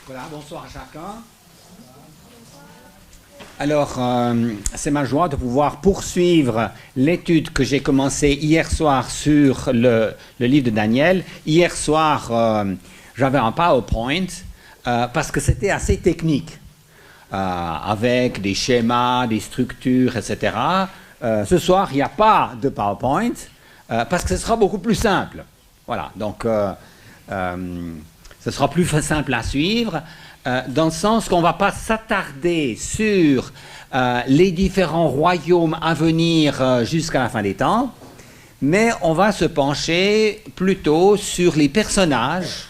Voilà, bonsoir à chacun. Alors, c'est ma joie de pouvoir poursuivre l'étude que j'ai commencée hier soir sur le livre de Daniel. Hier soir, j'avais un PowerPoint parce que c'était assez technique, avec des schémas, des structures, etc. Ce soir, il n'y a pas de PowerPoint parce que ce sera beaucoup plus simple. Voilà, donc ce sera plus simple à suivre. Dans le sens qu'on ne va pas s'attarder sur les différents royaumes à venir jusqu'à la fin des temps, mais on va se pencher plutôt sur les personnages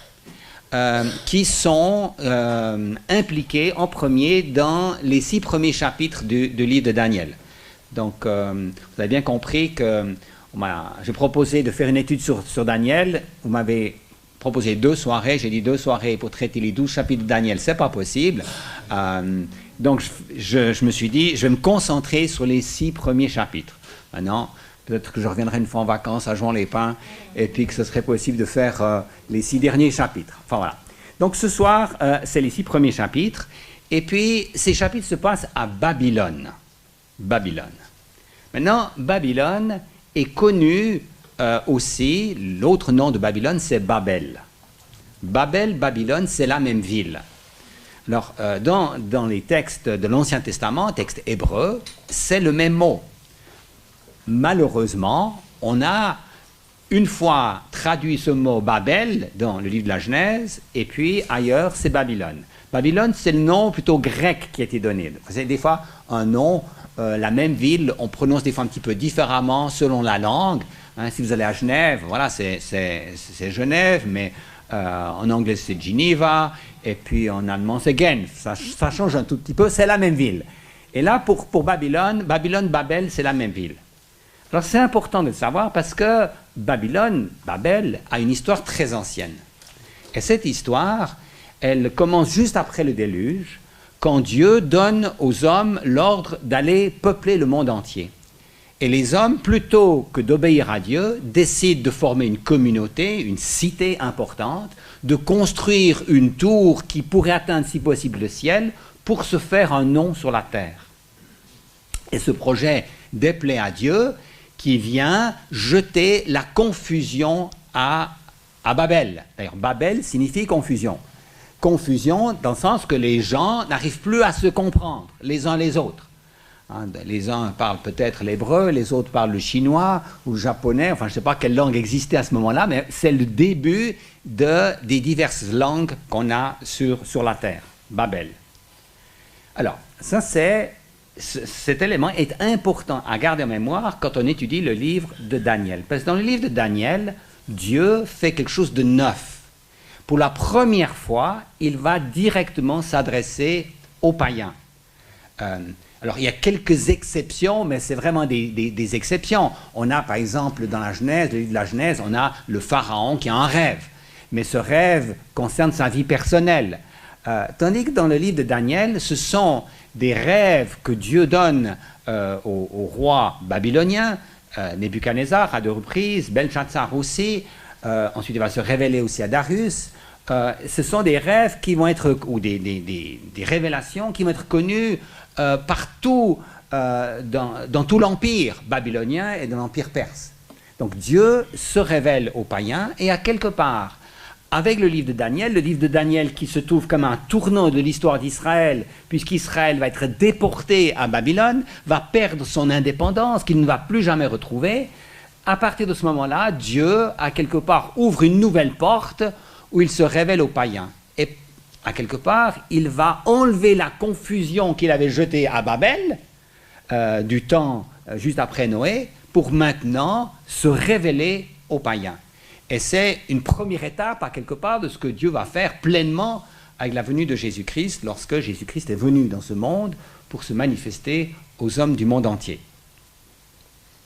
qui sont impliqués en premier dans les 6 premiers chapitres du livre de Daniel. Donc, vous avez bien compris que j'ai proposé de faire une étude sur Daniel. Vous m'avez proposé 2 soirées, j'ai dit 2 soirées pour traiter les 12 chapitres de Daniel, c'est pas possible. Donc je me suis dit, je vais me concentrer sur les 6 premiers chapitres. Maintenant, peut-être que je reviendrai une fois en vacances à Juan-les-Pins, et puis que ce serait possible de faire les 6 derniers chapitres. Enfin voilà. Donc ce soir, c'est les 6 premiers chapitres, et puis ces chapitres se passent à Babylone. Babylone. Maintenant, Babylone est connue aussi, l'autre nom de Babylone, c'est Babel. Babylone, c'est la même ville. Alors, dans les textes de l'Ancien Testament, textes hébreux, c'est le même mot. Malheureusement, on a une fois traduit ce mot Babel dans le livre de la Genèse, et puis ailleurs, c'est Babylone. Babylone, c'est le nom plutôt grec qui a été donné. C'est des fois un nom, la même ville, on prononce des fois un petit peu différemment selon la langue. Hein, si vous allez à Genève, voilà, c'est Genève, mais en anglais c'est Geneva, et puis en allemand c'est Genf. Ça change un tout petit peu, c'est la même ville. Et là, pour Babylone, Babel, c'est la même ville. Alors c'est important de le savoir parce que Babel, a une histoire très ancienne. Et cette histoire, elle commence juste après le déluge, quand Dieu donne aux hommes l'ordre d'aller peupler le monde entier. Et les hommes, plutôt que d'obéir à Dieu, décident de former une communauté, une cité importante, de construire une tour qui pourrait atteindre si possible le ciel pour se faire un nom sur la terre. Et ce projet déplaît à Dieu qui vient jeter la confusion à Babel. D'ailleurs, Babel signifie confusion. Confusion dans le sens que les gens n'arrivent plus à se comprendre les uns les autres. Les uns parlent peut-être l'hébreu, les autres parlent le chinois ou le japonais, enfin je ne sais pas quelle langue existait à ce moment-là, mais c'est le début des diverses langues qu'on a sur la terre, Babel. Alors, cet élément est important à garder en mémoire quand on étudie le livre de Daniel. Parce que dans le livre de Daniel, Dieu fait quelque chose de neuf. Pour la première fois, il va directement s'adresser aux païens. Alors, il y a quelques exceptions, mais c'est vraiment des exceptions. On a, par exemple, dans la Genèse, le livre de la Genèse, on a le pharaon qui a un rêve. Mais ce rêve concerne sa vie personnelle. Tandis que dans le livre de Daniel, ce sont des rêves que Dieu donne au roi babylonien, Nebuchadnezzar à 2 reprises, Belshazzar aussi, ensuite il va se révéler aussi à Darius. Ce sont des rêves qui vont être, ou des révélations qui vont être connues partout dans tout l'empire babylonien et dans l'empire perse. Donc Dieu se révèle aux païens et à quelque part, avec le livre de Daniel qui se trouve comme un tournant de l'histoire d'Israël, puisqu'Israël va être déporté à Babylone, va perdre son indépendance qu'il ne va plus jamais retrouver. À partir de ce moment-là, Dieu, à quelque part, ouvre une nouvelle porte où il se révèle aux païens. Et à quelque part, il va enlever la confusion qu'il avait jetée à Babel, du temps juste après Noé, pour maintenant se révéler aux païens. Et c'est une première étape, à quelque part, de ce que Dieu va faire pleinement avec la venue de Jésus-Christ, lorsque Jésus-Christ est venu dans ce monde pour se manifester aux hommes du monde entier.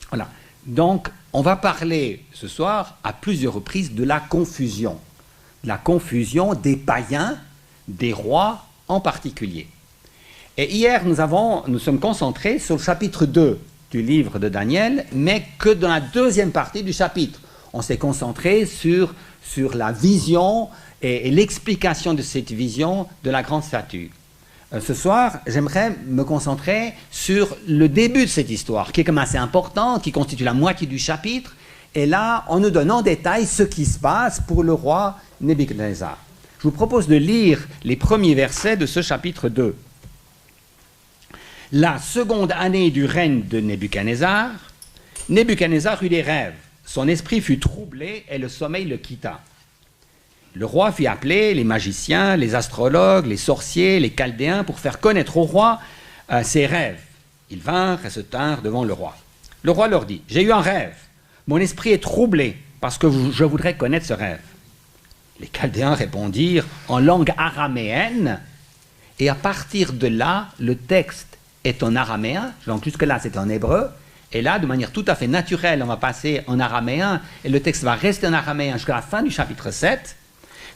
Voilà. Donc, on va parler ce soir, à plusieurs reprises, de la confusion. La confusion des païens, des rois en particulier. Et hier, nous sommes concentrés sur le chapitre 2 du livre de Daniel, mais que dans la deuxième partie du chapitre. On s'est concentré sur la vision et l'explication de cette vision de la grande statue. Ce soir, j'aimerais me concentrer sur le début de cette histoire, qui est comme assez importante, qui constitue la moitié du chapitre, et là, on nous donne en détail ce qui se passe pour le roi Nebuchadnezzar. Je vous propose de lire les premiers versets de ce chapitre 2. La seconde année du règne de Nebuchadnezzar, Nebuchadnezzar eut des rêves. Son esprit fut troublé et le sommeil le quitta. Le roi fit appeler les magiciens, les astrologues, les sorciers, les chaldéens pour faire connaître au roi ses rêves. Ils vinrent et se tinrent devant le roi. Le roi leur dit, « J'ai eu un rêve. Mon esprit est troublé parce que je voudrais connaître ce rêve. » Les chaldéens répondirent en langue araméenne et à partir de là, le texte est en araméen. Donc jusque-là, c'est en hébreu. Et là, de manière tout à fait naturelle, on va passer en araméen et le texte va rester en araméen jusqu'à la fin du chapitre 7.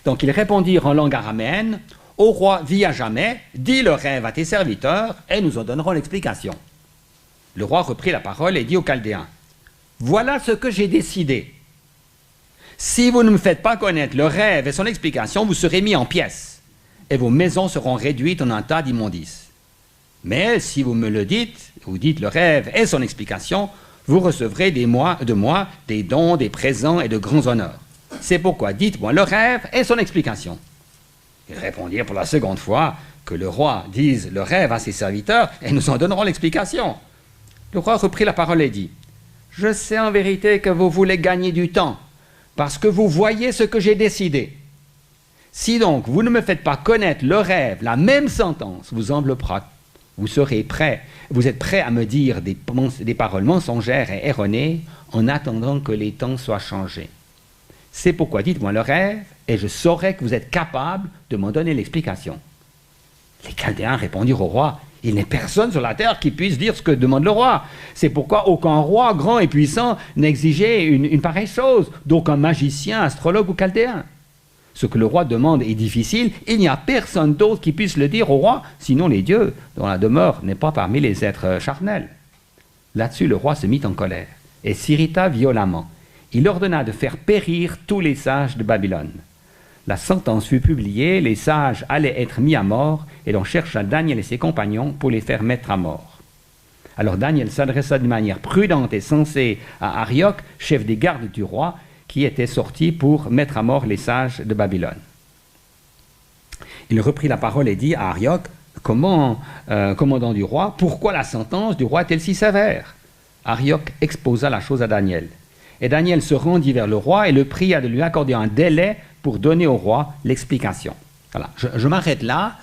Donc ils répondirent en langue araméenne, « Ô roi, vis à jamais, dis le rêve à tes serviteurs, et nous en donnerons l'explication. » Le roi reprit la parole et dit aux Chaldéens, « Voilà ce que j'ai décidé. Si vous ne me faites pas connaître le rêve et son explication, vous serez mis en pièces, et vos maisons seront réduites en un tas d'immondices. Mais si vous me le dites, vous dites le rêve et son explication, vous recevrez de moi des dons, des présents et de grands honneurs. C'est pourquoi dites-moi le rêve et son explication. » Ils répondirent pour la seconde fois que le roi dise le rêve à ses serviteurs et nous en donnerons l'explication. Le roi reprit la parole et dit, « Je sais en vérité que vous voulez gagner du temps, parce que vous voyez ce que j'ai décidé. Si donc vous ne me faites pas connaître le rêve, la même sentence vous enveloppera. Vous êtes prêts à me dire des paroles mensongères et erronées en attendant que les temps soient changés. C'est pourquoi dites-moi le rêve, et je saurai que vous êtes capable de m'en donner l'explication. » Les Chaldéens répondirent au roi, « Il n'est personne sur la terre qui puisse dire ce que demande le roi. C'est pourquoi aucun roi grand et puissant n'exigeait une pareille chose, d'aucun magicien, astrologue ou chaldéen. Ce que le roi demande est difficile, il n'y a personne d'autre qui puisse le dire au roi, sinon les dieux, dont la demeure n'est pas parmi les êtres charnels. » Là-dessus, le roi se mit en colère et s'irrita violemment. Il ordonna de faire périr tous les sages de Babylone. La sentence fut publiée, les sages allaient être mis à mort, et l'on chercha Daniel et ses compagnons pour les faire mettre à mort. Alors Daniel s'adressa d'une manière prudente et sensée à Arioc, chef des gardes du roi, qui était sorti pour mettre à mort les sages de Babylone. Il reprit la parole et dit à Arioc, « Commandant du roi, pourquoi la sentence du roi est-elle si sévère ?» Arioc exposa la chose à Daniel. Et Daniel se rendit vers le roi et le pria de lui accorder un délai pour donner au roi l'explication. Voilà. Je m'arrête là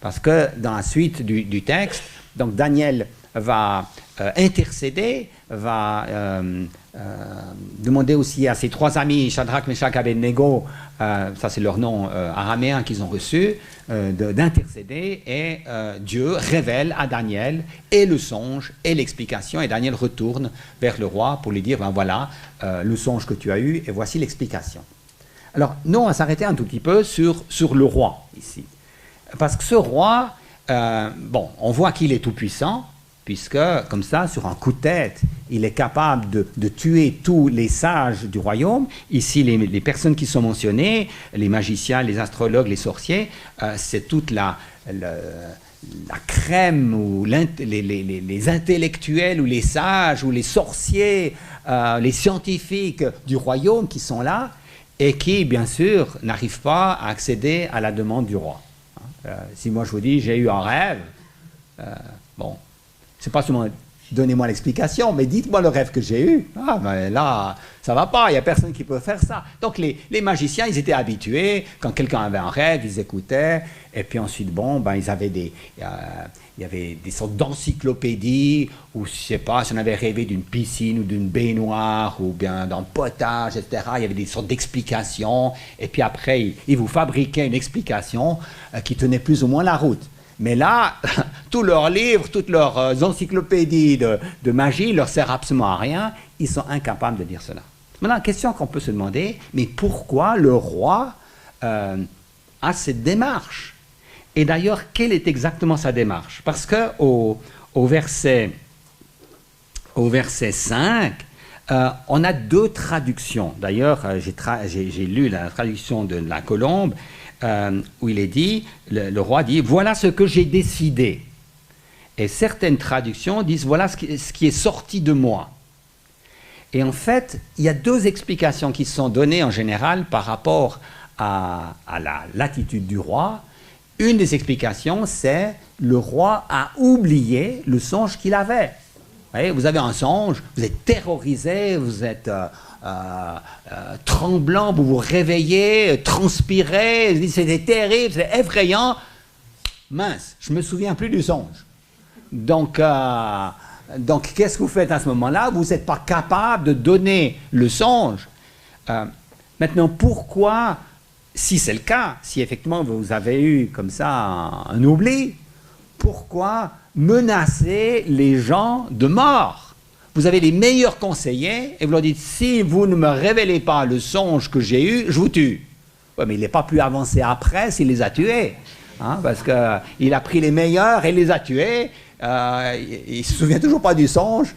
parce que dans la suite du texte, donc Daniel va intercéder, va demander aussi à ses trois amis, Shadrach, Meshach, Abednego, ça c'est leur nom araméen qu'ils ont reçu, d'intercéder, et Dieu révèle à Daniel et le songe et l'explication, et Daniel retourne vers le roi pour lui dire, ben voilà le songe que tu as eu et voici l'explication. Alors nous on va s'arrêter un tout petit peu sur le roi ici, parce que ce roi, on voit qu'il est tout puissant, puisque, comme ça, sur un coup de tête, il est capable de tuer tous les sages du royaume. Ici, les personnes qui sont mentionnées, les magiciens, les astrologues, les sorciers, c'est toute la crème, ou les intellectuels, ou les sages, ou les sorciers, les scientifiques du royaume qui sont là, et qui, bien sûr, n'arrivent pas à accéder à la demande du roi. Si moi je vous dis, j'ai eu un rêve, c'est pas seulement donnez-moi l'explication, mais dites-moi le rêve que j'ai eu. Ah, ben là, ça va pas, il n'y a personne qui peut faire ça. Donc les magiciens, ils étaient habitués, quand quelqu'un avait un rêve, ils écoutaient, et puis ensuite, ils avaient il y avait des sortes d'encyclopédies, ou je sais pas, si on avait rêvé d'une piscine ou d'une baignoire, ou bien d'un potage, etc., il y avait des sortes d'explications, et puis après, ils vous fabriquaient une explication qui tenait plus ou moins la route. Mais là, tous leurs livres, toutes leurs encyclopédies de magie ne leur servent absolument à rien. Ils sont incapables de dire cela. Maintenant, la question qu'on peut se demander, mais pourquoi le roi a cette démarche? Et d'ailleurs, quelle est exactement sa démarche? Parce qu'au verset 5, On a deux traductions. D'ailleurs, j'ai lu la traduction de la Colombe, où il est dit, le roi dit, voilà ce que j'ai décidé. Et certaines traductions disent, voilà ce qui est sorti de moi. Et en fait, il y a deux explications qui sont données en général par rapport à l'attitude du roi. Une des explications, c'est le roi a oublié le songe qu'il avait. Vous voyez, vous avez un songe, vous êtes terrorisé, vous êtes tremblant, vous vous réveillez, transpirez, c'était terrible, c'est effrayant. Mince, je ne me souviens plus du songe. Donc qu'est-ce que vous faites à ce moment-là? Vous n'êtes pas capable de donner le songe. Maintenant, pourquoi, si c'est le cas, si effectivement vous avez eu comme ça un oubli, pourquoi menacer les gens de mort? Vous avez les meilleurs conseillers et vous leur dites, si vous ne me révélez pas le songe que j'ai eu, je vous tue. Ouais, mais il n'est pas plus avancé après s'il les a tués. Hein, parce qu'il a pris les meilleurs et les a tués. Il ne se souvient toujours pas du songe.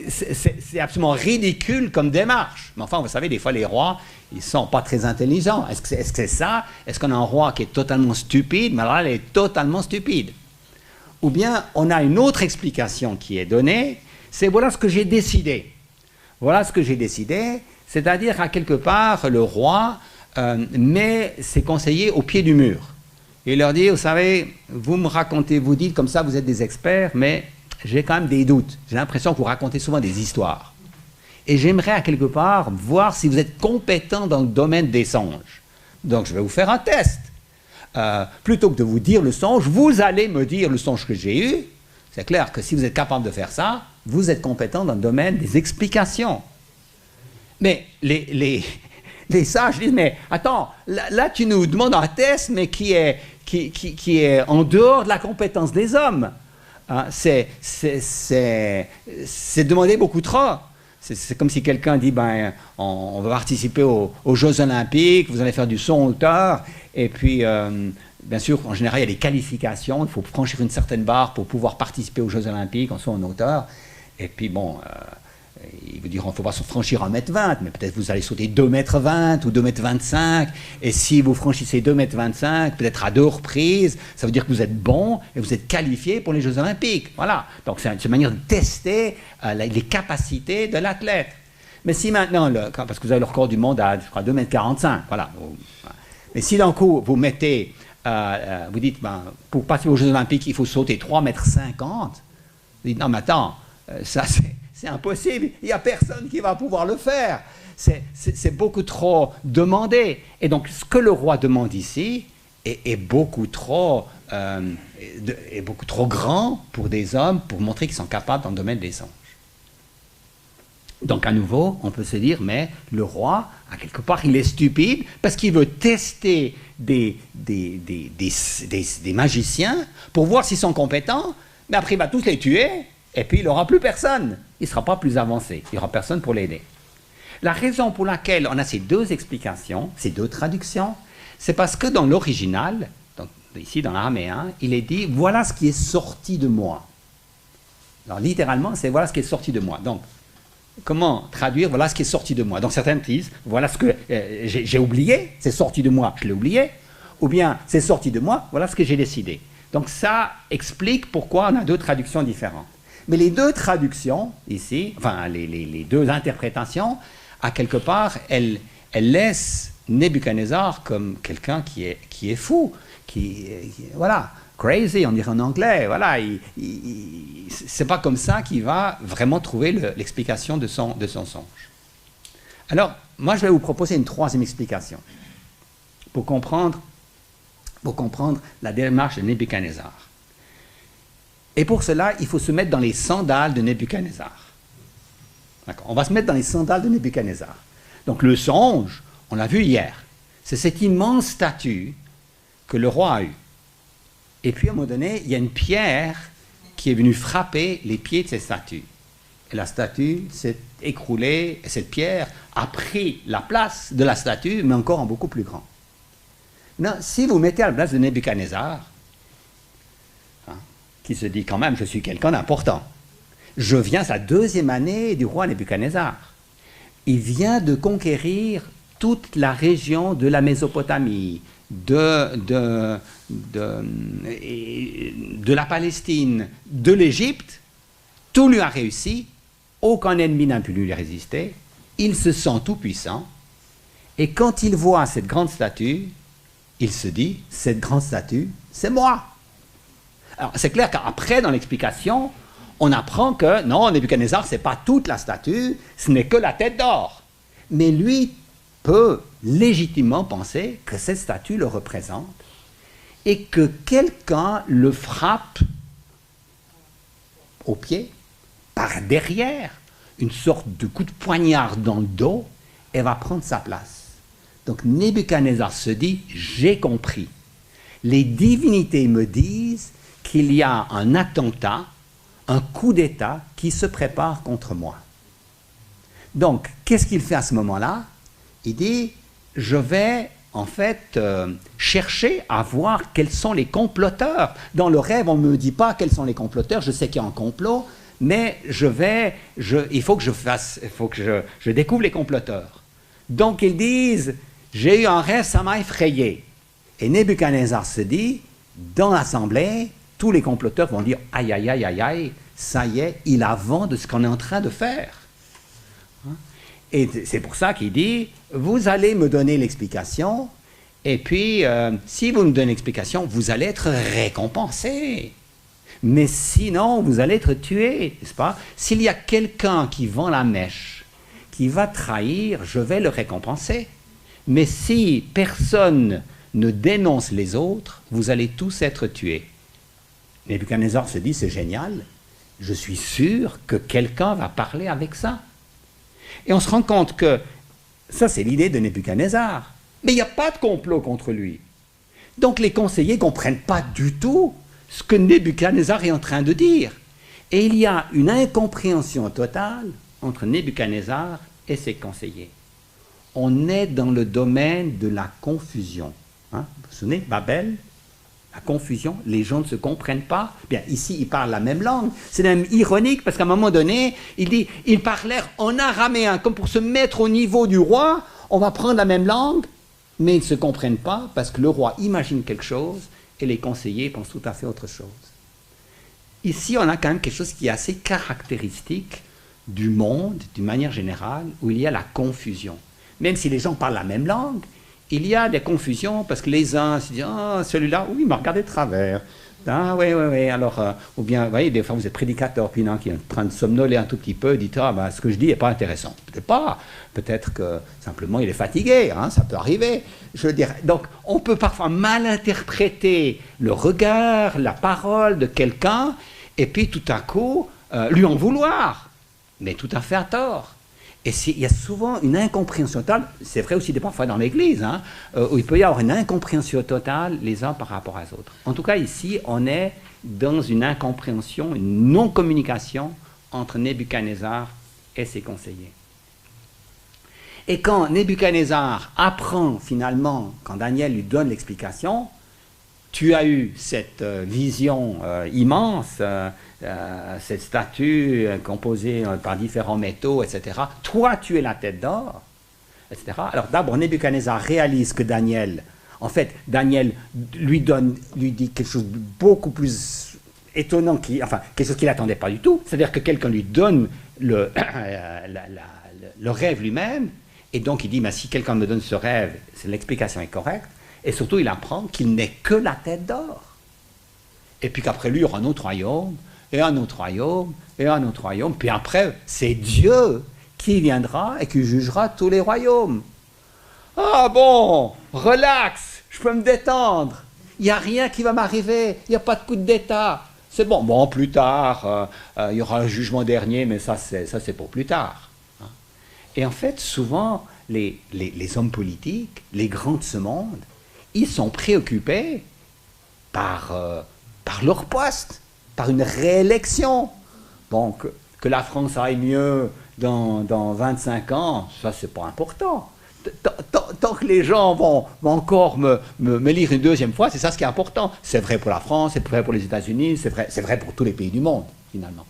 C'est absolument ridicule comme démarche. Mais enfin, vous savez, des fois, les rois, ils ne sont pas très intelligents. Est-ce que c'est ça? Est-ce qu'on a un roi qui est totalement stupide? Mais alors là, il est totalement stupide. Ou bien, on a une autre explication qui est donnée, c'est voilà ce que j'ai décidé. Voilà ce que j'ai décidé, c'est-à-dire à quelque part, le roi met ses conseillers au pied du mur. Il leur dit, vous savez, vous me racontez, vous dites comme ça, vous êtes des experts, mais j'ai quand même des doutes. J'ai l'impression que vous racontez souvent des histoires. Et j'aimerais à quelque part voir si vous êtes compétent dans le domaine des songes. Donc je vais vous faire un test. Plutôt que de vous dire le songe, vous allez me dire le songe que j'ai eu. C'est clair que si vous êtes capable de faire ça, vous êtes compétent dans le domaine des explications. Mais les sages disent, mais attends, là tu nous demandes un test, mais qui est en dehors de la compétence des hommes. Hein, c'est demander beaucoup trop. C'est comme si quelqu'un dit, ben, on va participer aux Jeux Olympiques, vous allez faire du son hauteur, et puis, bien sûr, en général, il y a des qualifications, il faut franchir une certaine barre pour pouvoir participer aux Jeux Olympiques en son en hauteur, et puis bon, ils vous diront, il ne faut pas franchir 1,20 m, mais peut-être vous allez sauter 2,20 m ou 2,25 m, et si vous franchissez 2,25 m, peut-être à 2 reprises, ça veut dire que vous êtes bon et vous êtes qualifié pour les Jeux Olympiques. Voilà. Donc c'est une manière de tester les capacités de l'athlète. Mais si maintenant, parce que vous avez le record du monde à, je crois, 2,45 m, voilà. Mais si d'un coup, vous mettez, vous dites, ben, pour participer aux Jeux Olympiques, il faut sauter 3,50 m, vous dites, non mais attends, ça c'est impossible, il n'y a personne qui va pouvoir le faire. C'est beaucoup trop demandé. Et donc, ce que le roi demande ici est beaucoup trop grand pour des hommes, pour montrer qu'ils sont capables dans le domaine des songes. Donc, à nouveau, on peut se dire, mais le roi, à quelque part, il est stupide parce qu'il veut tester des magiciens pour voir s'ils sont compétents, mais après, il va tous les tuer. Et puis, il n'aura plus personne. Il ne sera pas plus avancé. Il n'y aura personne pour l'aider. La raison pour laquelle on a ces deux explications, ces deux traductions, c'est parce que dans l'original, ici dans l'araméen, il est dit « voilà ce qui est sorti de moi ». Alors, littéralement, c'est « voilà ce qui est sorti de moi ». Donc, comment traduire « voilà ce qui est sorti de moi ». Donc, certains disent « voilà ce que j'ai oublié, c'est sorti de moi, je l'ai oublié ». Ou bien « c'est sorti de moi, voilà ce que j'ai décidé ». Donc, ça explique pourquoi on a deux traductions différentes. Mais les deux traductions, ici, enfin les deux interprétations, à quelque part, elles laissent Nebuchadnezzar comme quelqu'un qui est fou, voilà, crazy, on dirait en anglais, voilà, c'est pas comme ça qu'il va vraiment trouver l'explication de son songe. Alors, moi je vais vous proposer une troisième explication, pour comprendre la démarche de Nebuchadnezzar. Et pour cela, il faut se mettre dans les sandales de Nebuchadnezzar. On va se mettre dans les sandales de Nebuchadnezzar. Donc le songe, on l'a vu hier, c'est cette immense statue que le roi a eue. Et puis à un moment donné, il y a une pierre qui est venue frapper les pieds de cette statue. Et la statue s'est écroulée, et cette pierre a pris la place de la statue, mais encore en beaucoup plus grand. Maintenant, si vous mettez à la place de Nebuchadnezzar, qui se dit quand même, je suis quelqu'un d'important. Je viens sa deuxième année du roi Nebuchadnezzar. il vient de conquérir toute la région de la Mésopotamie, de la Palestine, de l'Égypte. Tout lui a réussi, aucun ennemi n'a pu lui résister, il se sent tout puissant, et quand il voit cette grande statue, il se dit, cette grande statue, c'est moi. Alors c'est clair qu'après, dans l'explication, on apprend que non, Nebuchadnezzar, ce n'est pas toute la statue, ce n'est que la tête d'or. Mais lui peut légitimement penser que cette statue le représente et que quelqu'un le frappe au pied, par derrière, une sorte de coup de poignard dans le dos, et va prendre sa place. Donc Nebuchadnezzar se dit, j'ai compris. Les divinités me disent qu'il y a un attentat, un coup d'État qui se prépare contre moi. Donc, qu'est-ce qu'il fait à ce moment-là? Il dit, je vais en fait chercher à voir quels sont les comploteurs. Dans le rêve, on ne me dit pas quels sont les comploteurs, je sais qu'il y a un complot, mais il faut que je découvre les comploteurs. Donc ils disent, j'ai eu un rêve, ça m'a effrayé. Et Nebuchadnezzar se dit, dans l'assemblée, tous les comploteurs vont dire, aïe, aïe, aïe, aïe, aïe, ça y est, il a vent de ce qu'on est en train de faire. Et c'est pour ça qu'il dit, vous allez me donner l'explication, et puis, si vous me donnez l'explication, vous allez être récompensé. Mais sinon, vous allez être tué, n'est-ce pas? S'il y a quelqu'un qui vend la mèche, qui va trahir, je vais le récompenser. Mais si personne ne dénonce les autres, vous allez tous être tués. Nebuchadnezzar se dit, c'est génial, je suis sûr que quelqu'un va parler avec ça. Et on se rend compte que ça, c'est l'idée de Nebuchadnezzar. Mais il n'y a pas de complot contre lui. Donc les conseillers ne comprennent pas du tout ce que Nebuchadnezzar est en train de dire. Et il y a une incompréhension totale entre Nebuchadnezzar et ses conseillers. On est dans le domaine de la confusion. Hein? Vous vous souvenez, Babel, la confusion, les gens ne se comprennent pas. Bien, ici, ils parlent la même langue. C'est même ironique parce qu'à un moment donné, il dit, ils parlèrent en araméen, comme pour se mettre au niveau du roi, on va prendre la même langue, mais ils ne se comprennent pas parce que le roi imagine quelque chose et les conseillers pensent tout à fait autre chose. Ici, on a quand même quelque chose qui est assez caractéristique du monde, d'une manière générale, où il y a la confusion. Même si les gens parlent la même langue, il y a des confusions parce que les uns se disent « Ah, celui-là, oui, il m'a regardé de travers. Ah, oui, oui, oui. » Alors, ou bien, vous voyez, des fois, vous êtes prédicateur, puis il y en a qui est en train de somnoler un tout petit peu, dites « Ah, ben, ce que je dis n'est pas intéressant. » Peut-être pas. Peut-être que, simplement, il est fatigué. Hein, ça peut arriver. Je veux dire, donc, on peut parfois mal interpréter le regard, la parole de quelqu'un, et puis, tout à coup, lui en vouloir. Mais tout à fait à tort. Et il y a souvent une incompréhension totale, c'est vrai aussi parfois dans l'Église, hein, où il peut y avoir une incompréhension totale les uns par rapport aux autres. En tout cas, ici, on est dans une incompréhension, une non-communication entre Nebuchadnezzar et ses conseillers. Et quand Nebuchadnezzar apprend finalement, quand Daniel lui donne l'explication, tu as eu cette vision immense, cette statue composée par différents métaux, etc. Toi, tu es la tête d'or, etc. Alors d'abord, Nebuchadnezzar réalise que Daniel, en fait, Daniel lui dit quelque chose de beaucoup plus étonnant, quelque chose qu'il n'attendait pas du tout. C'est-à-dire que quelqu'un lui donne le rêve lui-même, et donc il dit, mais si quelqu'un me donne ce rêve, l'explication est correcte. Et surtout, il apprend qu'il n'est que la tête d'or. Et puis qu'après lui, il y aura un autre royaume, et un autre royaume, et un autre royaume. Puis après, c'est Dieu qui viendra et qui jugera tous les royaumes. Ah bon, relax, je peux me détendre. Il n'y a rien qui va m'arriver, il n'y a pas de coup d'État. C'est bon, bon, plus tard, il y aura un jugement dernier, mais ça c'est pour plus tard. Et en fait, souvent, les hommes politiques, les grands de ce monde, ils sont préoccupés par leur poste, par une réélection. Bon, que la France aille mieux dans 25 ans, ça, c'est pas important. Tant que les gens vont encore me lire une deuxième fois, c'est ça ce qui est important. C'est vrai pour la France, c'est vrai pour les États-Unis, c'est vrai pour tous les pays du monde, finalement.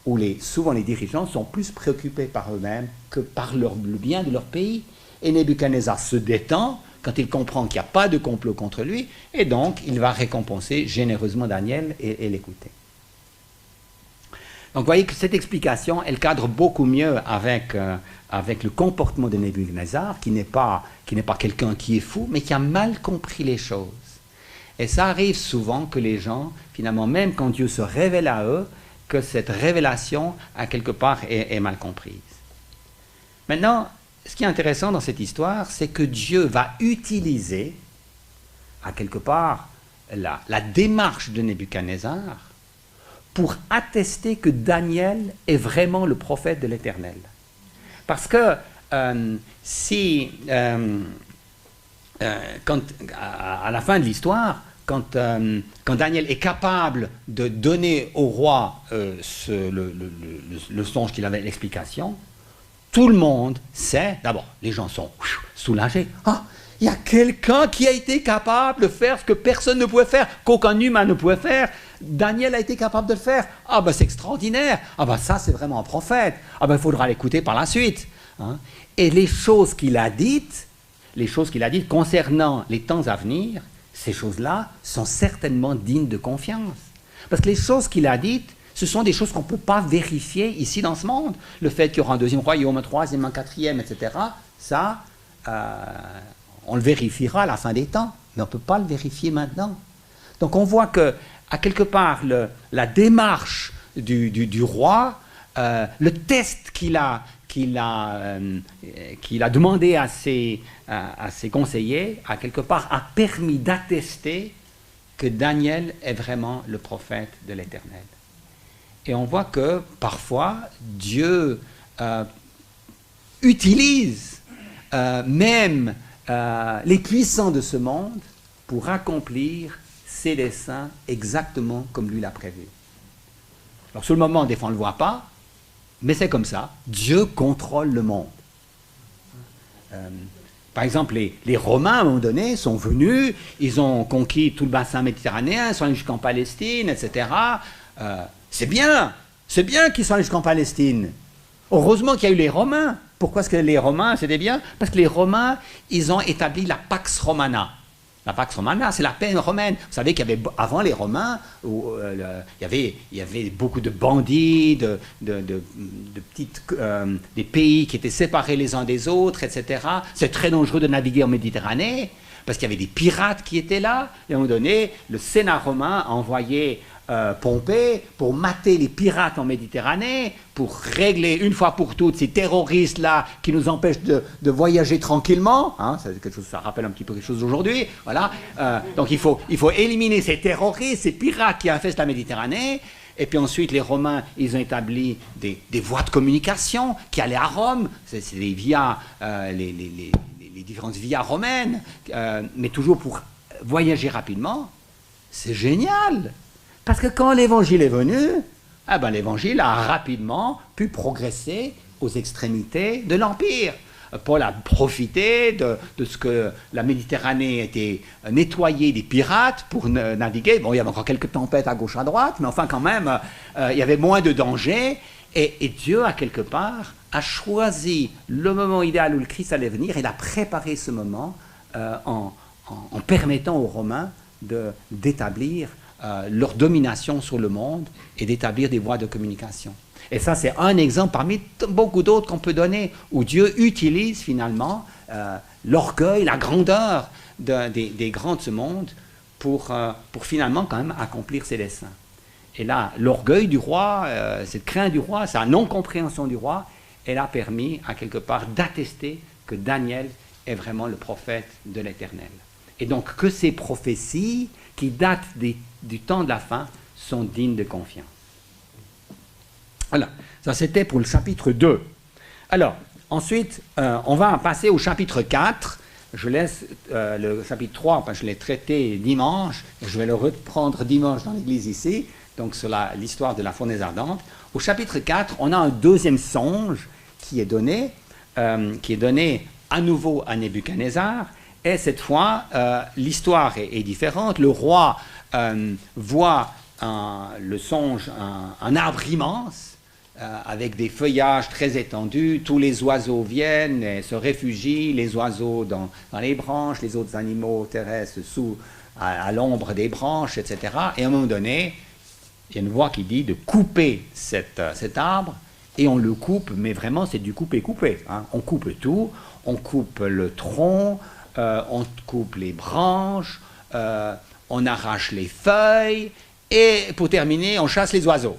où souvent les dirigeants sont plus préoccupés par eux-mêmes que par le bien de leur pays. Et Nebuchadnezzar se détend quand il comprend qu'il n'y a pas de complot contre lui, et donc il va récompenser généreusement Daniel et l'écouter. Donc vous voyez que cette explication, elle cadre beaucoup mieux avec le comportement de Nebuchadnezzar, qui n'est pas quelqu'un qui est fou, mais qui a mal compris les choses. Et ça arrive souvent que les gens, finalement, même quand Dieu se révèle à eux, que cette révélation, à quelque part, est mal comprise. Maintenant, ce qui est intéressant dans cette histoire, c'est que Dieu va utiliser, à quelque part, la démarche de Nebuchadnezzar pour attester que Daniel est vraiment le prophète de l'Éternel. Parce que à la fin de l'histoire, quand Daniel est capable de donner au roi le songe qu'il avait, l'explication, tout le monde sait, d'abord, les gens sont soulagés. Ah, il y a quelqu'un qui a été capable de faire ce que personne ne pouvait faire, qu'aucun humain ne pouvait faire. Daniel a été capable de le faire. Ah ben c'est extraordinaire. Ah ben ça c'est vraiment un prophète. Ah ben il faudra l'écouter par la suite. Hein. Et les choses qu'il a dites concernant les temps à venir, ces choses-là sont certainement dignes de confiance. Parce que les choses qu'il a dites, ce sont des choses qu'on ne peut pas vérifier ici dans ce monde. Le fait qu'il y aura un deuxième royaume, un troisième, un quatrième, etc., ça, on le vérifiera à la fin des temps, mais on ne peut pas le vérifier maintenant. Donc on voit que, à quelque part, la démarche du roi, le test qu'il a demandé à ses conseillers, à quelque part, a permis d'attester que Daniel est vraiment le prophète de l'Éternel. Et on voit que, parfois, Dieu utilise même les puissants de ce monde pour accomplir ses desseins exactement comme lui l'a prévu. Alors, sur le moment, des fois, on ne le voit pas, mais c'est comme ça. Dieu contrôle le monde. Par exemple, les Romains, à un moment donné, sont venus, ils ont conquis tout le bassin méditerranéen, ils sont allés jusqu'en Palestine, etc. C'est bien qu'ils sont allés jusqu'en Palestine. Heureusement qu'il y a eu les Romains. Pourquoi est-ce que les Romains, c'était bien? Parce que les Romains, ils ont établi la Pax Romana. La Pax Romana, c'est la paix romaine. Vous savez qu'il y avait, avant les Romains, il y avait beaucoup de bandits, des pays qui étaient séparés les uns des autres, etc. C'est très dangereux de naviguer en Méditerranée, parce qu'il y avait des pirates qui étaient là. Et à un moment donné, le Sénat romain a envoyé Pompée pour mater les pirates en Méditerranée, pour régler une fois pour toutes ces terroristes-là qui nous empêchent de voyager tranquillement. Hein, ça rappelle un petit peu quelque chose d'aujourd'hui. Voilà. Donc il faut éliminer ces terroristes, ces pirates qui infestent la Méditerranée. Et puis ensuite, les Romains, ils ont établi des voies de communication qui allaient à Rome. C'est les différentes vias romaines, mais toujours pour voyager rapidement. C'est génial! Parce que quand l'Évangile est venu, l'Évangile a rapidement pu progresser aux extrémités de l'Empire. Paul a profité de ce que la Méditerranée était nettoyée des pirates pour naviguer. Bon, il y avait encore quelques tempêtes à gauche, à droite, mais enfin quand même, il y avait moins de danger. Et Dieu, à quelque part, a choisi le moment idéal où le Christ allait venir. Il a préparé ce moment en permettant aux Romains d'établir leur domination sur le monde et d'établir des voies de communication. Et ça, c'est un exemple parmi beaucoup d'autres qu'on peut donner, où Dieu utilise finalement l'orgueil, la grandeur des grands de ce monde pour finalement quand même accomplir ses desseins. Et là, l'orgueil du roi, cette crainte du roi, sa non-compréhension du roi, elle a permis à quelque part d'attester que Daniel est vraiment le prophète de l'Éternel. Et donc que ces prophéties qui datent du temps de la fin sont dignes de confiance. Voilà, ça c'était pour le chapitre 2. Alors, ensuite, on va passer au chapitre 4. Je laisse le chapitre 3, je l'ai traité dimanche, et je vais le reprendre dimanche dans l'église ici, donc sur l'histoire de la fournaise ardente. Au chapitre 4, on a un deuxième songe qui est donné à nouveau à Nebuchadnezzar. Et cette fois, l'histoire est différente. Le roi voit le songe, un arbre immense avec des feuillages très étendus. Tous les oiseaux viennent et se réfugient, les oiseaux dans les branches, les autres animaux terrestres à l'ombre des branches, etc. Et à un moment donné, il y a une voix qui dit de couper cet arbre, et on le coupe, mais vraiment c'est du couper-couper. Hein. On coupe tout, on coupe le tronc, on coupe les branches, on arrache les feuilles, et pour terminer, on chasse les oiseaux.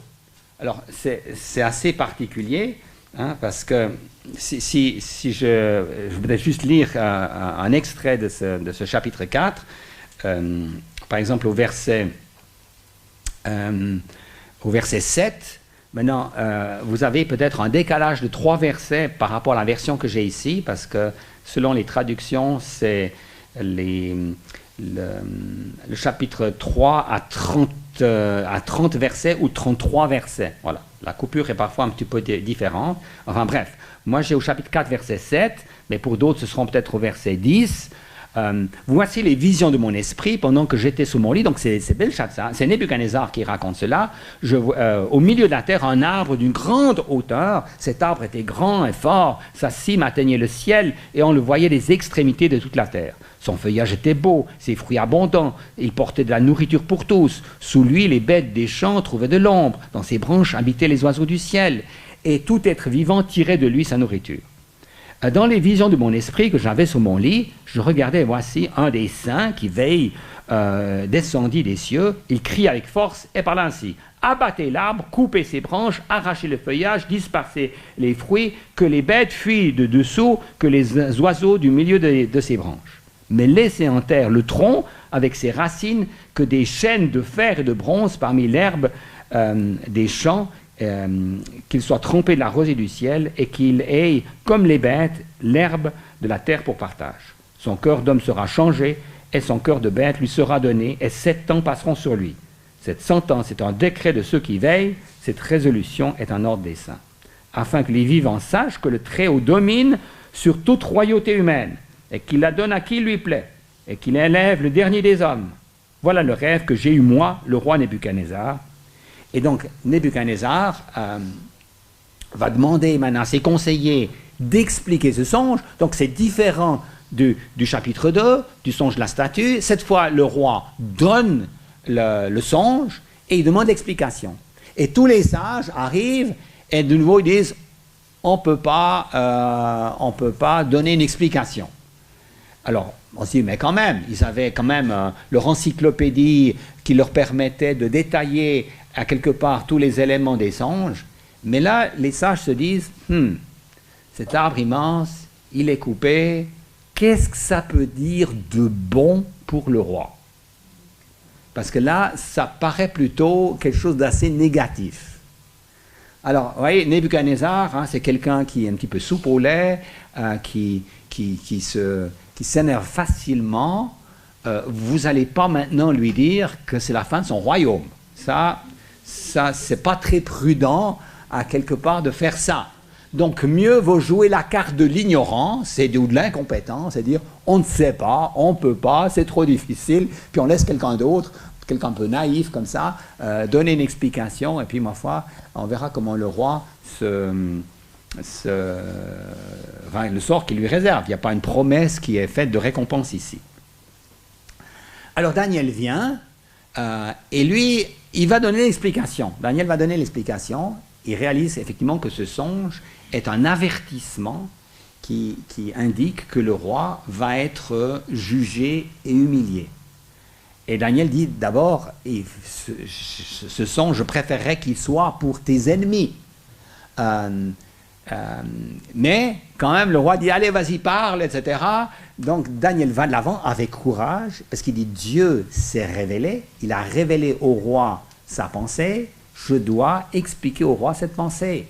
Alors, c'est assez particulier, hein, parce que si je voudrais juste lire un extrait de ce chapitre 4, par exemple au verset 7, maintenant, vous avez peut-être un décalage de 3 versets par rapport à la version que j'ai ici, parce que selon les traductions, c'est le chapitre 3 à 30 versets ou 33 versets. Voilà. La coupure est parfois un petit peu différente. Enfin bref, moi j'ai au chapitre 4, verset 7, mais pour d'autres ce seront peut-être au verset 10. Voici les visions de mon esprit pendant que j'étais sous mon lit. Donc c'est Belshazzar, c'est Nebuchadnezzar qui raconte cela. Au milieu de la terre, un arbre d'une grande hauteur. Cet arbre était grand et fort. Sa cime atteignait le ciel et on le voyait des extrémités de toute la terre. Son feuillage était beau, ses fruits abondants. Il portait de la nourriture pour tous. Sous lui, les bêtes des champs trouvaient de l'ombre. Dans ses branches habitaient les oiseaux du ciel. Et tout être vivant tirait de lui sa nourriture. Dans les visions de mon esprit que j'avais sous mon lit, je regardais, voici, un des saints qui veille descendit des cieux. Il crie avec force et parle ainsi: abattez l'arbre, coupez ses branches, arrachez le feuillage, dispersez les fruits, que les bêtes fuient de dessous, que les oiseaux du milieu de ses branches. Mais laissez en terre le tronc avec ses racines, que des chaînes de fer et de bronze parmi l'herbe des champs, qu'il soit trempé de la rosée du ciel, et qu'il ait, comme les bêtes, l'herbe de la terre pour partage. Son cœur d'homme sera changé, et son cœur de bête lui sera donné, et 7 ans passeront sur lui. Cette sentence est un décret de ceux qui veillent, cette résolution est un ordre des saints, afin que les vivants sachent que le Très-Haut domine sur toute royauté humaine, et qu'il la donne à qui il lui plaît, et qu'il élève le dernier des hommes. Voilà le rêve que j'ai eu, moi, le roi Nebuchadnezzar. Et donc, Nebuchadnezzar va demander maintenant à ses conseillers d'expliquer ce songe. Donc, c'est différent du chapitre 2, du songe de la statue. Cette fois, le roi donne le songe et il demande l'explication. Et tous les sages arrivent et de nouveau ils disent on ne peut pas donner une explication. Alors, on se dit, mais quand même, ils avaient quand même leur encyclopédie qui leur permettait de détailler à quelque part tous les éléments des songes. Mais là, les sages se disent, cet arbre immense, il est coupé, qu'est-ce que ça peut dire de bon pour le roi? Parce que là, ça paraît plutôt quelque chose d'assez négatif. Alors, vous voyez, Nebuchadnezzar, hein, c'est quelqu'un qui est un petit peu soupe au lait, qui s'énerve facilement. Vous n'allez pas maintenant lui dire que c'est la fin de son royaume. Ça c'est pas très prudent, à quelque part, de faire ça. Donc, mieux vaut jouer la carte de l'ignorance ou de l'incompétence, et dire on ne sait pas, on ne peut pas, c'est trop difficile, puis on laisse quelqu'un d'autre, quelqu'un un peu naïf comme ça, donner une explication, et puis, ma foi, on verra comment le roi le sort qu'il lui réserve. Il n'y a pas une promesse qui est faite de récompense ici. Alors Daniel vient, et lui, il va donner l'explication. Daniel va donner l'explication. Il réalise effectivement que ce songe est un avertissement qui indique que le roi va être jugé et humilié. Et Daniel dit d'abord, ce songe, je préférerais qu'il soit pour tes ennemis. Mais quand même le roi dit allez vas-y parle, etc. Donc Daniel va de l'avant avec courage parce qu'il dit Dieu s'est révélé, il a révélé au roi sa pensée, je dois expliquer au roi cette pensée.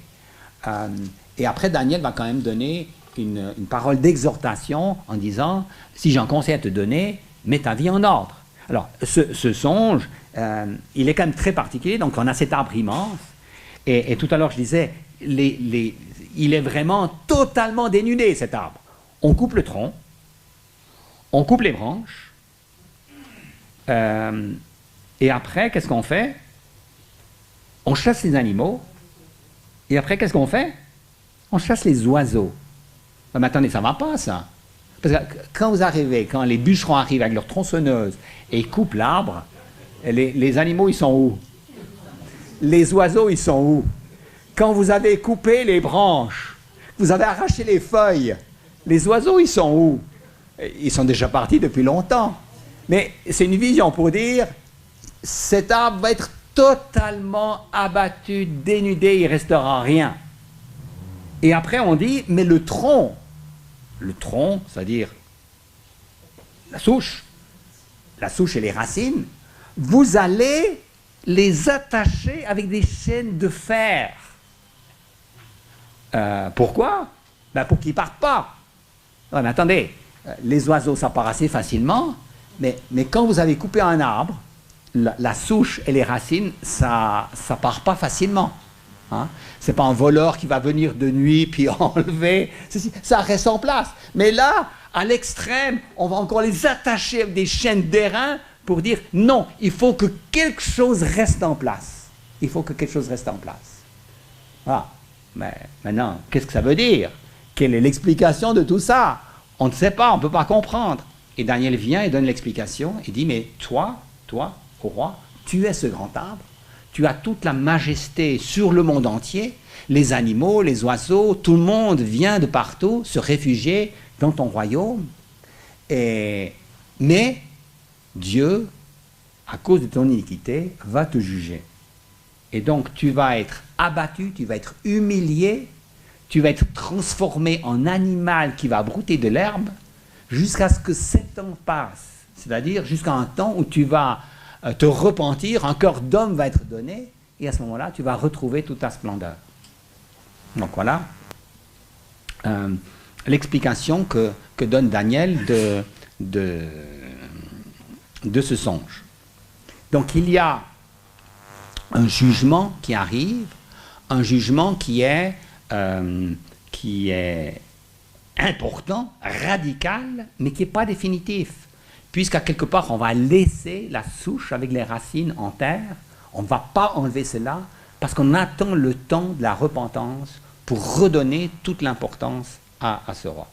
Et après Daniel va quand même donner une parole d'exhortation en disant si j'ai un conseil à te donner, mets ta vie en ordre. Alors ce songe il est quand même très particulier. Donc on a cet arbre immense et tout à l'heure je disais il est vraiment totalement dénudé, cet arbre. On coupe le tronc, on coupe les branches, et après, qu'est-ce qu'on fait? On chasse les animaux, Et après, qu'est-ce qu'on fait? On chasse les oiseaux. Mais attendez, ça ne va pas, ça. Parce que quand vous arrivez, quand les bûcherons arrivent avec leur tronçonneuse et ils coupent l'arbre, les animaux, ils sont où? Les oiseaux, ils sont où? Quand vous avez coupé les branches, vous avez arraché les feuilles, les oiseaux, ils sont où? Ils sont déjà partis depuis longtemps. Mais c'est une vision pour dire, cet arbre va être totalement abattu, dénudé, il ne restera rien. Et après, on dit, mais le tronc, c'est-à-dire la souche et les racines, vous allez les attacher avec des chaînes de fer. Pourquoi? Ben pour qu'ils ne partent pas. Non, mais attendez, les oiseaux, ça part assez facilement, mais quand vous avez coupé un arbre, la souche et les racines, ça ne part pas facilement. Hein? Ce n'est pas un voleur qui va venir de nuit puis enlever. Ça reste en place. Mais là, à l'extrême, on va encore les attacher avec des chaînes d'airain pour dire non, il faut que quelque chose reste en place. Il faut que quelque chose reste en place. Voilà. Mais maintenant, qu'est-ce que ça veut dire? Quelle est l'explication de tout ça? On ne sait pas, on ne peut pas comprendre. Et Daniel vient et donne l'explication et dit, mais toi, ô roi, tu es ce grand arbre, tu as toute la majesté sur le monde entier, les animaux, les oiseaux, tout le monde vient de partout se réfugier dans ton royaume. Mais Dieu, à cause de ton iniquité, va te juger. Et donc tu vas être abattu, tu vas être humilié, tu vas être transformé en animal qui va brouter de l'herbe jusqu'à ce que 7 ans passent. C'est-à-dire jusqu'à un temps où tu vas te repentir, un corps d'homme va être donné, et à ce moment-là, tu vas retrouver toute ta splendeur. Donc voilà l'explication que donne Daniel de ce songe. Donc il y a un jugement qui arrive, un jugement qui est important, radical, mais qui n'est pas définitif. Puisqu'à quelque part, on va laisser la souche avec les racines en terre, on ne va pas enlever cela, parce qu'on attend le temps de la repentance pour redonner toute l'importance à ce roi.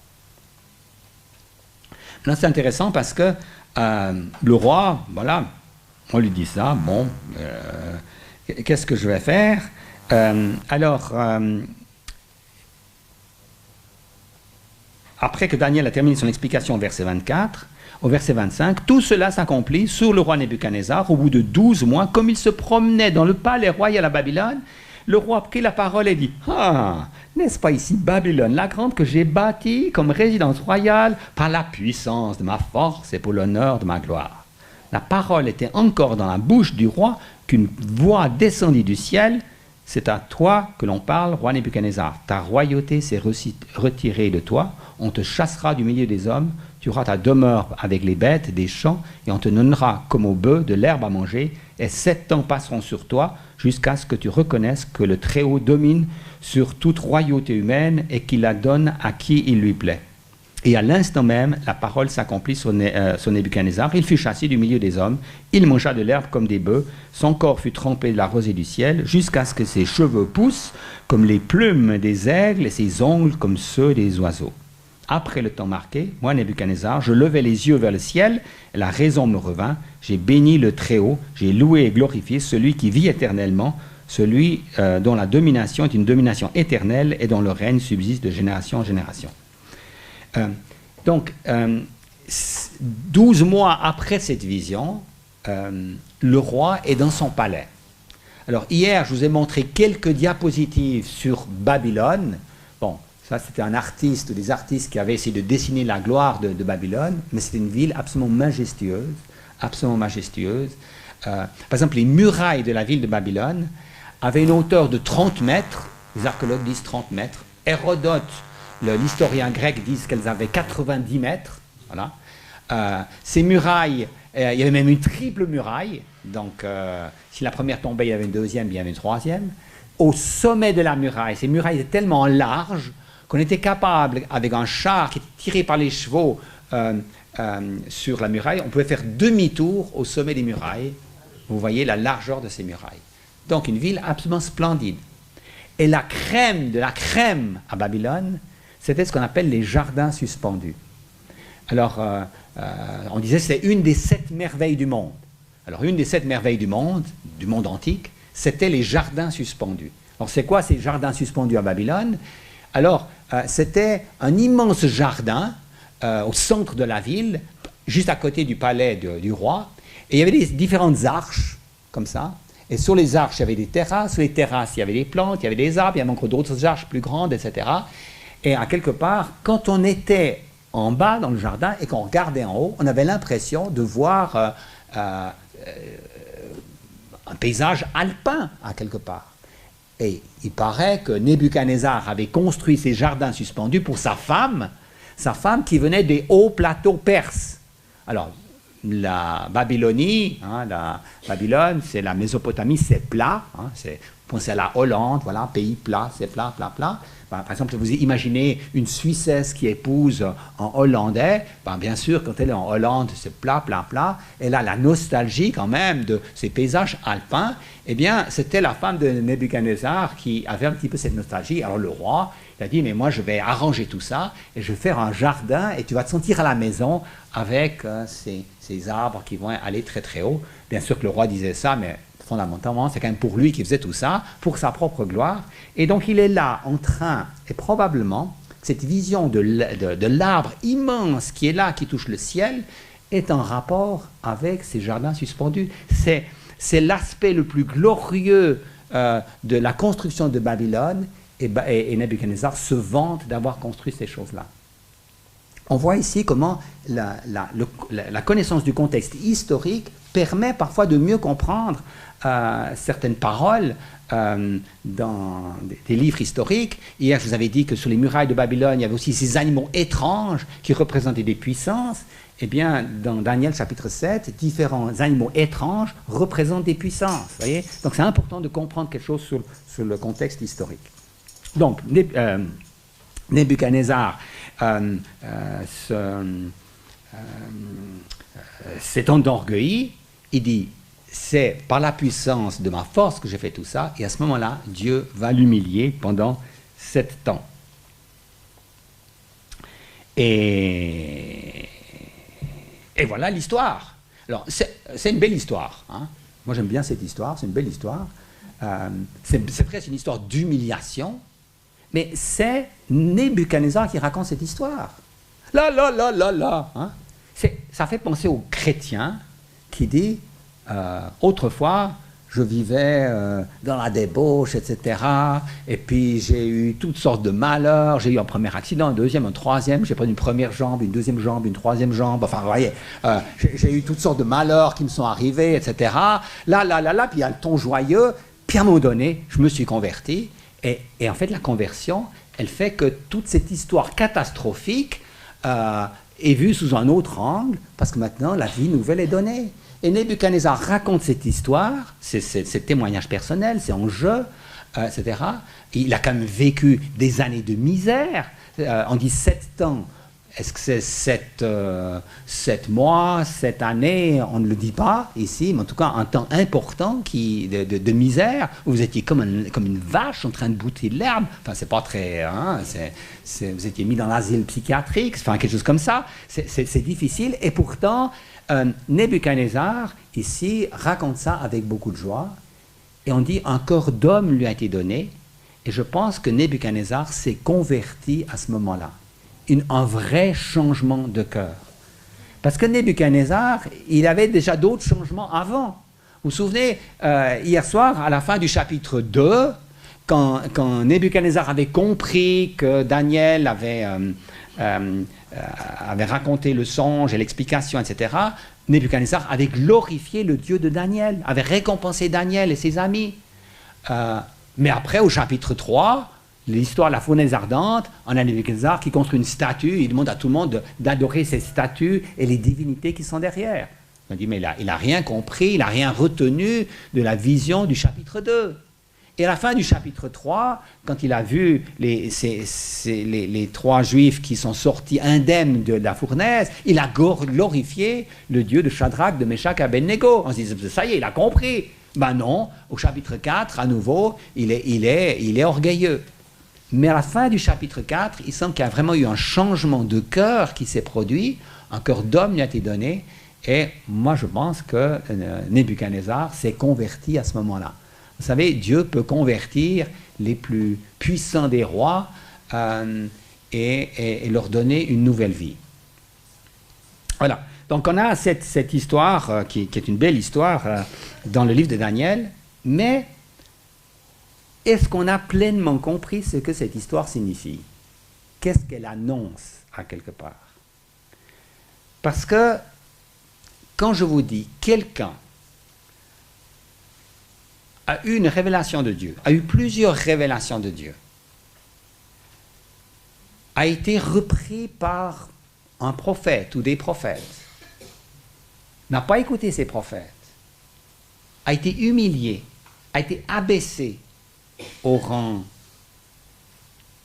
Maintenant, c'est intéressant parce que le roi, voilà, on lui dit ça, bon, qu'est-ce que je vais faire? Après que Daniel a terminé son explication au verset 24, au verset 25, tout cela s'accomplit sur le roi Nebuchadnezzar au bout de 12 mois, comme il se promenait dans le palais royal à Babylone. Le roi prit la parole et dit, « Ah, n'est-ce pas ici Babylone, la grande que j'ai bâtie comme résidence royale par la puissance de ma force et pour l'honneur de ma gloire. » La parole était encore dans la bouche du roi qu'une voix descendit du ciel. « C'est à toi que l'on parle, roi Nebuchadnezzar. Ta royauté s'est retirée de toi. On te chassera du milieu des hommes. Tu auras ta demeure avec les bêtes des champs et on te donnera comme au bœuf de l'herbe à manger. Et 7 ans passeront sur toi jusqu'à ce que tu reconnaisses que le Très-Haut domine sur toute royauté humaine et qu'il la donne à qui il lui plaît. » Et à l'instant même, la parole s'accomplit sur Nebuchadnezzar. Il fut chassé du milieu des hommes. Il mangea de l'herbe comme des bœufs. Son corps fut trempé de la rosée du ciel jusqu'à ce que ses cheveux poussent comme les plumes des aigles et ses ongles comme ceux des oiseaux. Après le temps marqué, moi, Nebuchadnezzar, je levai les yeux vers le ciel, et la raison me revint. J'ai béni le Très-Haut, j'ai loué et glorifié celui qui vit éternellement, celui dont la domination est une domination éternelle et dont le règne subsiste de génération en génération. Donc, 12 mois après cette vision, le roi est dans son palais. Alors, hier, je vous ai montré quelques diapositives sur Babylone. Bon, ça, c'était un artiste ou des artistes qui avaient essayé de dessiner la gloire de Babylone, mais c'est une ville absolument majestueuse, absolument majestueuse. Par exemple, les murailles de la ville de Babylone avaient une hauteur de 30 mètres, les archéologues disent 30 mètres, Hérodote, l'historien grec, disent qu'elles avaient 90 mètres. Voilà. Ces murailles, il y avait même une triple muraille, donc si la première tombait, il y avait une deuxième, il y avait une troisième. Au sommet de la muraille, ces murailles étaient tellement larges qu'on était capable, avec un char qui était tiré par les chevaux sur la muraille, on pouvait faire demi-tour au sommet des murailles. Vous voyez la largeur de ces murailles. Donc une ville absolument splendide. Et la crème de la crème à Babylone, c'était ce qu'on appelle les jardins suspendus. Alors, on disait que c'est une des 7 merveilles du monde. Alors, une des 7 merveilles du monde antique, c'était les jardins suspendus. Alors, c'est quoi ces jardins suspendus à Babylone? Alors, c'était un immense jardin au centre de la ville, juste à côté du palais du roi. Et il y avait des différentes arches, comme ça. Et sur les arches, il y avait des terrasses. Sur les terrasses, il y avait des plantes, il y avait des arbres, il y avait encore d'autres arches plus grandes, etc. Et à quelque part, quand on était en bas dans le jardin et qu'on regardait en haut, on avait l'impression de voir un paysage alpin, à quelque part. Et il paraît que Nebuchadnezzar avait construit ces jardins suspendus pour sa femme qui venait des hauts plateaux perses. Alors, la Babylonie, la Babylone, c'est la Mésopotamie, c'est plat, pensez à la Hollande, voilà, pays plat, c'est plat, plat, plat. Par exemple, vous imaginez une Suissesse qui épouse un Hollandais, bien sûr, quand elle est en Hollande, c'est plat, plat, plat. Elle a la nostalgie quand même de ces paysages alpins. Eh bien, c'était la femme de Nebuchadnezzar qui avait un petit peu cette nostalgie. Alors le roi, il a dit, mais moi je vais arranger tout ça et je vais faire un jardin et tu vas te sentir à la maison avec ces arbres qui vont aller très très haut. Bien sûr que le roi disait ça, mais fondamentalement, c'est quand même pour lui qui faisait tout ça, pour sa propre gloire. Et donc il est là en train, et probablement, cette vision de l'arbre immense qui est là, qui touche le ciel, est en rapport avec ces jardins suspendus. C'est l'aspect le plus glorieux de la construction de Babylone, et Nebuchadnezzar se vante d'avoir construit ces choses-là. On voit ici comment la connaissance du contexte historique permet parfois de mieux comprendre certaines paroles dans des livres historiques. Hier, je vous avais dit que sur les murailles de Babylone, il y avait aussi ces animaux étranges qui représentaient des puissances. Eh bien, dans Daniel chapitre 7, différents animaux étranges représentent des puissances. Voyez, donc c'est important de comprendre quelque chose sur le contexte historique. Donc, Nebuchadnezzar s'est enorgueilli, il dit, c'est par la puissance de ma force que j'ai fait tout ça, et à ce moment-là, Dieu va l'humilier pendant 7 ans. Et voilà l'histoire. Alors, c'est une belle histoire. Moi, j'aime bien cette histoire, c'est une belle histoire. C'est presque une histoire d'humiliation, mais c'est Nebuchadnezzar qui raconte cette histoire. Là. Ça fait penser aux chrétiens qui disent autrefois, je vivais dans la débauche, etc. Et puis j'ai eu toutes sortes de malheurs. J'ai eu un premier accident, un deuxième, un troisième. J'ai pris une première jambe, une deuxième jambe, une troisième jambe. Enfin, vous voyez, j'ai eu toutes sortes de malheurs qui me sont arrivés, etc. Là. Puis il y a le ton joyeux. Puis à un moment donné, je me suis converti. Et en fait, la conversion, elle fait que toute cette histoire catastrophique est vue sous un autre angle, parce que maintenant, la vie nouvelle est donnée. Et Nebuchadnezzar raconte cette histoire, c'est témoignage personnel, c'est en jeu, etc. Il a quand même vécu des années de misère. On dit 7 ans. Est-ce que c'est 7 mois, 7 années? On ne le dit pas ici, mais en tout cas un temps important de misère, où vous étiez comme une vache en train de bouter de l'herbe. Enfin, c'est pas très... vous étiez mis dans l'asile psychiatrique, enfin quelque chose comme ça. C'est difficile, et pourtant, Nebuchadnezzar, ici, raconte ça avec beaucoup de joie, et on dit un corps d'homme lui a été donné, et je pense que Nebuchadnezzar s'est converti à ce moment-là. Un vrai changement de cœur. Parce que Nebuchadnezzar, il avait déjà d'autres changements avant. Vous vous souvenez, hier soir, à la fin du chapitre 2, quand Nebuchadnezzar avait compris que Daniel avait raconté le songe et l'explication, etc., Nebuchadnezzar avait glorifié le Dieu de Daniel, avait récompensé Daniel et ses amis. Mais après, au chapitre 3, l'histoire de la fournaise ardente, on a Nebuchadnezzar qui construit une statue, il demande à tout le monde d'adorer ces statues et les divinités qui sont derrière. On dit, mais il n'a rien compris, il n'a rien retenu de la vision du chapitre 2. Et à la fin du chapitre 3, quand il a vu les 3 juifs qui sont sortis indemnes de la fournaise, il a glorifié le Dieu de Shadrach, de Meshach et Abednego. On se dit, ça y est, il a compris. Ben non, au chapitre 4, à nouveau, il est orgueilleux. Mais à la fin du chapitre 4, il semble qu'il y a vraiment eu un changement de cœur qui s'est produit, un cœur d'homme lui a été donné, et moi je pense que Nebuchadnezzar s'est converti à ce moment-là. Vous savez, Dieu peut convertir les plus puissants des rois et leur donner une nouvelle vie. Voilà. Donc on a cette histoire qui est une belle histoire dans le livre de Daniel, mais est-ce qu'on a pleinement compris ce que cette histoire signifie? Qu'est-ce qu'elle annonce à quelque part? Parce que quand je vous dis quelqu'un a eu une révélation de Dieu, a eu plusieurs révélations de Dieu, a été repris par un prophète ou des prophètes, n'a pas écouté ces prophètes, a été humilié, a été abaissé au rang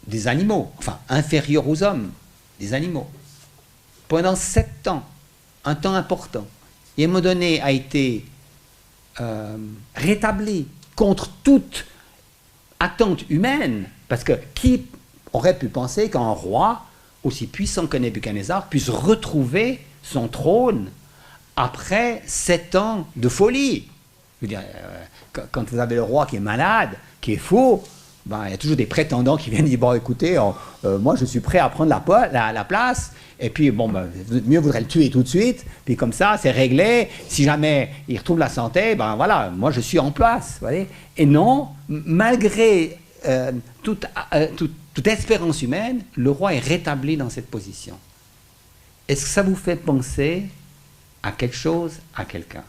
des animaux, enfin inférieur aux hommes, des animaux, pendant 7 ans, un temps important, et à un moment donné a été rétabli contre toute attente humaine, parce que qui aurait pu penser qu'un roi aussi puissant que Nebuchadnezzar puisse retrouver son trône après 7 ans de folie? Je veux dire, quand vous avez le roi qui est malade, qui est fou, ben, il y a toujours des prétendants qui viennent dire, bon écoutez, moi je suis prêt à prendre la place, et puis bon, ben, mieux vaudrait le tuer tout de suite, puis comme ça c'est réglé, si jamais il retrouve la santé, ben voilà, moi je suis en place, vous voyez. Et non, malgré toute espérance humaine, le roi est rétabli dans cette position. Est-ce que ça vous fait penser à quelque chose, à quelqu'un?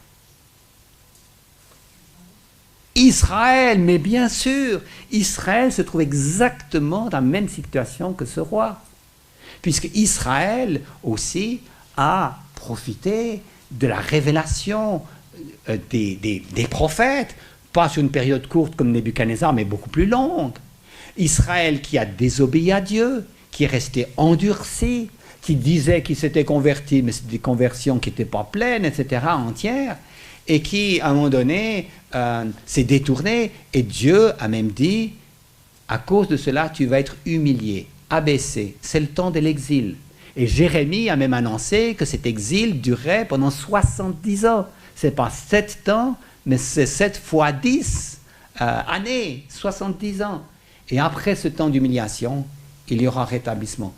Israël, mais bien sûr, Israël se trouve exactement dans la même situation que ce roi. Puisque Israël aussi a profité de la révélation des prophètes, pas sur une période courte comme Nebuchadnezzar, mais beaucoup plus longue. Israël qui a désobéi à Dieu, qui est resté endurci, qui disait qu'il s'était converti, mais c'est des conversions qui n'étaient pas pleines, etc., entières, et qui, à un moment donné, s'est détourné, et Dieu a même dit, à cause de cela, tu vas être humilié, abaissé, c'est le temps de l'exil. Et Jérémie a même annoncé que cet exil durait pendant 70 ans. Ce n'est pas 7 ans, mais c'est 7 fois 10 années, 70 ans. Et après ce temps d'humiliation, il y aura rétablissement.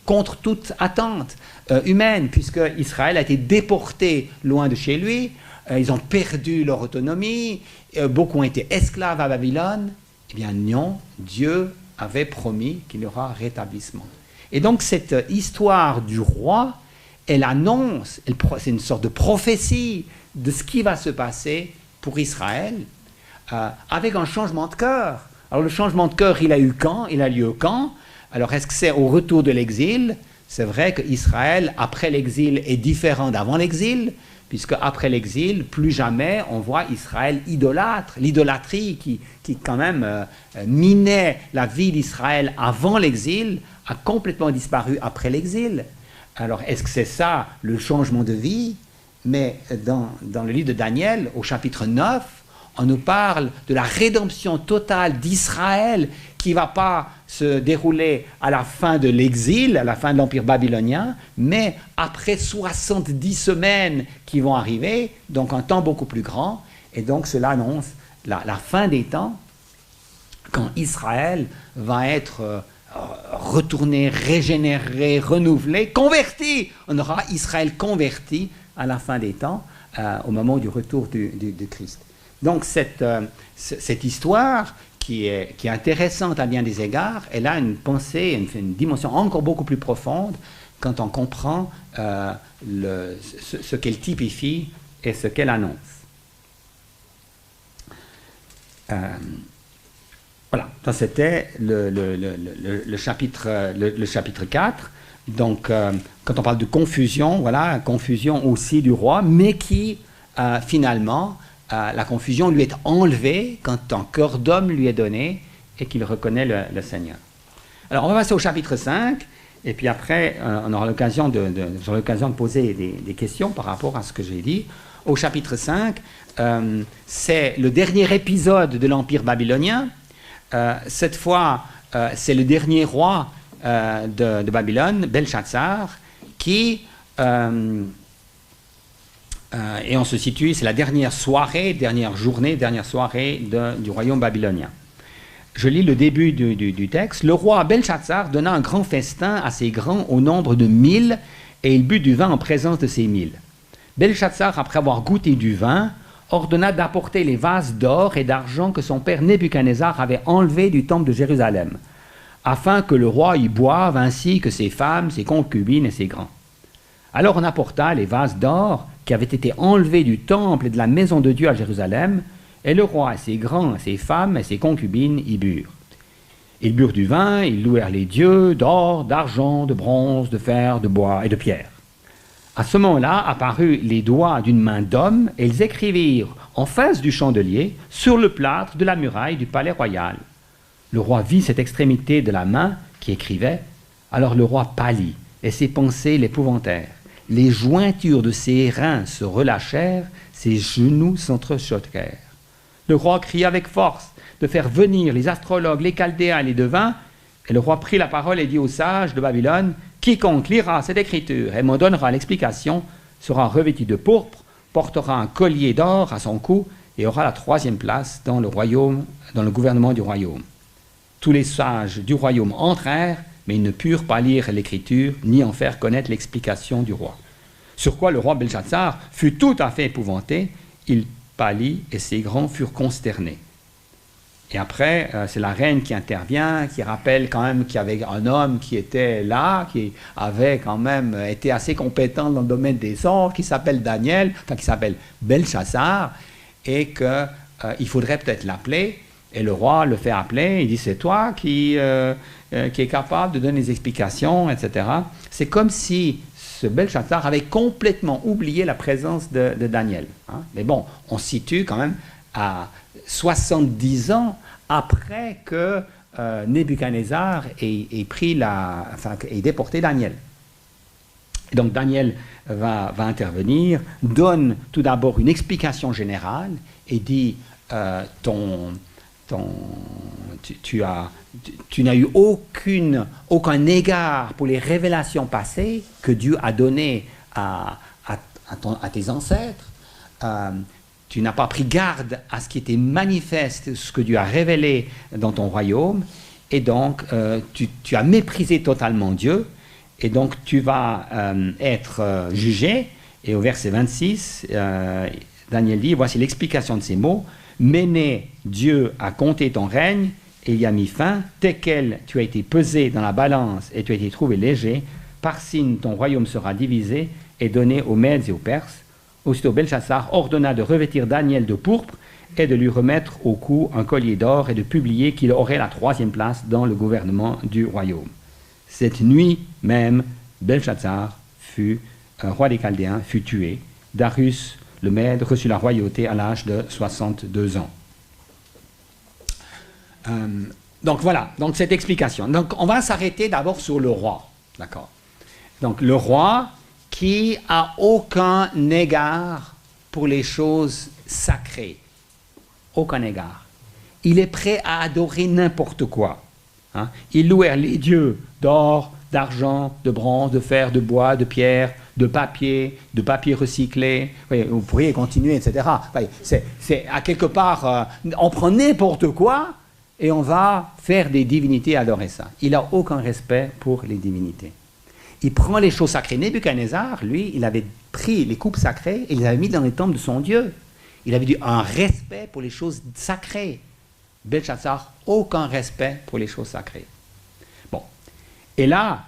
Contre toute attente humaine, puisque Israël a été déporté loin de chez lui, ils ont perdu leur autonomie, beaucoup ont été esclaves à Babylone. Eh bien non, Dieu avait promis qu'il y aura rétablissement. Et donc cette histoire du roi, elle annonce, c'est une sorte de prophétie de ce qui va se passer pour Israël, avec un changement de cœur. Alors le changement de cœur, il a lieu quand? Alors est-ce que c'est au retour de l'exil? C'est vrai qu'Israël, après l'exil, est différent d'avant l'exil, puisque après l'exil, plus jamais on voit Israël idolâtre. L'idolâtrie qui quand même minait la vie d'Israël avant l'exil a complètement disparu après l'exil. Alors est-ce que c'est ça le changement de vie? Mais dans le livre de Daniel, au chapitre 9, on nous parle de la rédemption totale d'Israël qui ne va pas se dérouler à la fin de l'exil, à la fin de l'Empire babylonien, mais après 70 semaines qui vont arriver, donc un temps beaucoup plus grand, et donc cela annonce la fin des temps, quand Israël va être retourné, régénéré, renouvelé, converti. On aura Israël converti à la fin des temps, au moment du retour de Christ. Donc cette histoire qui est intéressante à bien des égards, elle a une pensée, une dimension encore beaucoup plus profonde quand on comprend ce qu'elle typifie et ce qu'elle annonce. Voilà, ça c'était le chapitre 4. Donc, quand on parle de confusion, voilà, confusion aussi du roi, mais qui finalement, la confusion lui est enlevée quand un cœur d'homme lui est donné et qu'il reconnaît le Seigneur. Alors, on va passer au chapitre 5, et puis après, on aura l'occasion de poser des questions par rapport à ce que j'ai dit. au chapitre 5, c'est le dernier épisode de l'Empire babylonien. Cette fois, c'est le dernier roi de Babylone, Belshazzar, qui... et on se situe, c'est la dernière soirée, dernière soirée du royaume babylonien. Je lis le début du texte. Le roi Belshazzar donna un grand festin à ses grands au nombre de 1000, et il but du vin en présence de ces 1000. Belshazzar, après avoir goûté du vin, ordonna d'apporter les vases d'or et d'argent que son père Nebuchadnezzar avait enlevés du temple de Jérusalem, afin que le roi y boive, ainsi que ses femmes, ses concubines et ses grands. Alors on apporta les vases d'or qui avaient été enlevés du temple et de la maison de Dieu à Jérusalem, et le roi et ses grands, ses femmes et ses concubines y burent. Ils burent du vin, ils louèrent les dieux d'or, d'argent, de bronze, de fer, de bois et de pierre. À ce moment-là apparurent les doigts d'une main d'homme, et ils écrivirent en face du chandelier, sur le plâtre de la muraille du palais royal. Le roi vit cette extrémité de la main qui écrivait, alors le roi pâlit, et ses pensées l'épouvantèrent. Les jointures de ses reins se relâchèrent, ses genoux s'entrechoquèrent. Le roi cria avec force de faire venir les astrologues, les chaldéens et les devins, et le roi prit la parole et dit aux sages de Babylone, « Quiconque lira cette écriture et m'en donnera l'explication sera revêtu de pourpre, portera un collier d'or à son cou et aura la 3e place dans le royaume, dans le gouvernement du royaume. » Tous les sages du royaume entrèrent, mais ils ne purent pas lire l'écriture ni en faire connaître l'explication du roi. Sur quoi le roi Belshazzar fut tout à fait épouvanté, il pâlit et ses grands furent consternés. Et après, c'est la reine qui intervient, qui rappelle quand même qu'il y avait un homme qui était là, qui avait quand même été assez compétent dans le domaine des sorts, qui s'appelle Daniel, enfin qui s'appelle Belshazzar, et qu'il faudrait peut-être l'appeler. Et le roi le fait appeler, il dit c'est toi qui est capable de donner des explications, etc. C'est comme si ce Belshazzar avait complètement oublié la présence de Daniel. Hein. Mais bon, on se situe quand même à 70 ans après que Nebuchadnezzar ait déporté Daniel. Et donc Daniel va intervenir, donne tout d'abord une explication générale et dit tu n'as eu aucun égard pour les révélations passées que Dieu a données à tes ancêtres. Tu n'as pas pris garde à ce qui était manifeste, ce que Dieu a révélé dans ton royaume, et donc tu as méprisé totalement Dieu, et donc tu vas être jugé. Et au verset 26, Daniel dit, voici l'explication de ces mots. Méné, Dieu a compté ton règne et y a mis fin, tel quel tu as été pesé dans la balance et tu as été trouvé léger, par signe ton royaume sera divisé et donné aux Mèdes et aux Perses. Aussitôt Belshazzar ordonna de revêtir Daniel de pourpre et de lui remettre au cou un collier d'or et de publier qu'il aurait la 3e place dans le gouvernement du royaume. Cette nuit même, Belshazzar roi des Chaldéens, fut tué. Darius le Mède reçut la royauté à l'âge de 62 ans. Donc voilà, donc cette explication. Donc on va s'arrêter d'abord sur le roi. D'accord. Donc le roi qui a aucun égard pour les choses sacrées. Aucun égard. Il est prêt à adorer n'importe quoi. Hein. Il loue les dieux d'or, d'argent, de bronze, de fer, de bois, de pierre, de papier recyclé. Vous pourriez continuer, etc. C'est à quelque part, on prend n'importe quoi et on va faire des divinités adorer ça. Il n'a aucun respect pour les divinités. Il prend les choses sacrées. Nebuchadnezzar, lui, il avait pris les coupes sacrées et il les avait mis dans les temples de son Dieu. Il avait un respect pour les choses sacrées. Belshazzar, aucun respect pour les choses sacrées. Bon. Et là,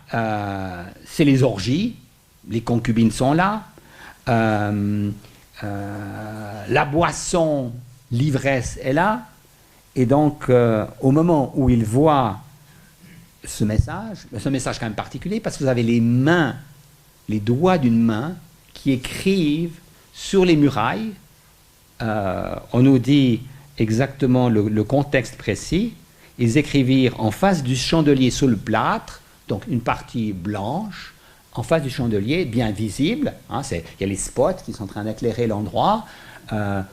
c'est les orgies. Les concubines sont là. La boisson, l'ivresse est là. Et donc, au moment où il voit ce message quand même particulier, parce que vous avez les doigts d'une main qui écrivent sur les murailles. On nous dit exactement le contexte précis. Ils écrivirent en face du chandelier sur le plâtre, donc une partie blanche, en face du chandelier, bien visible. Hein, il y a les spots qui sont en train d'éclairer l'endroit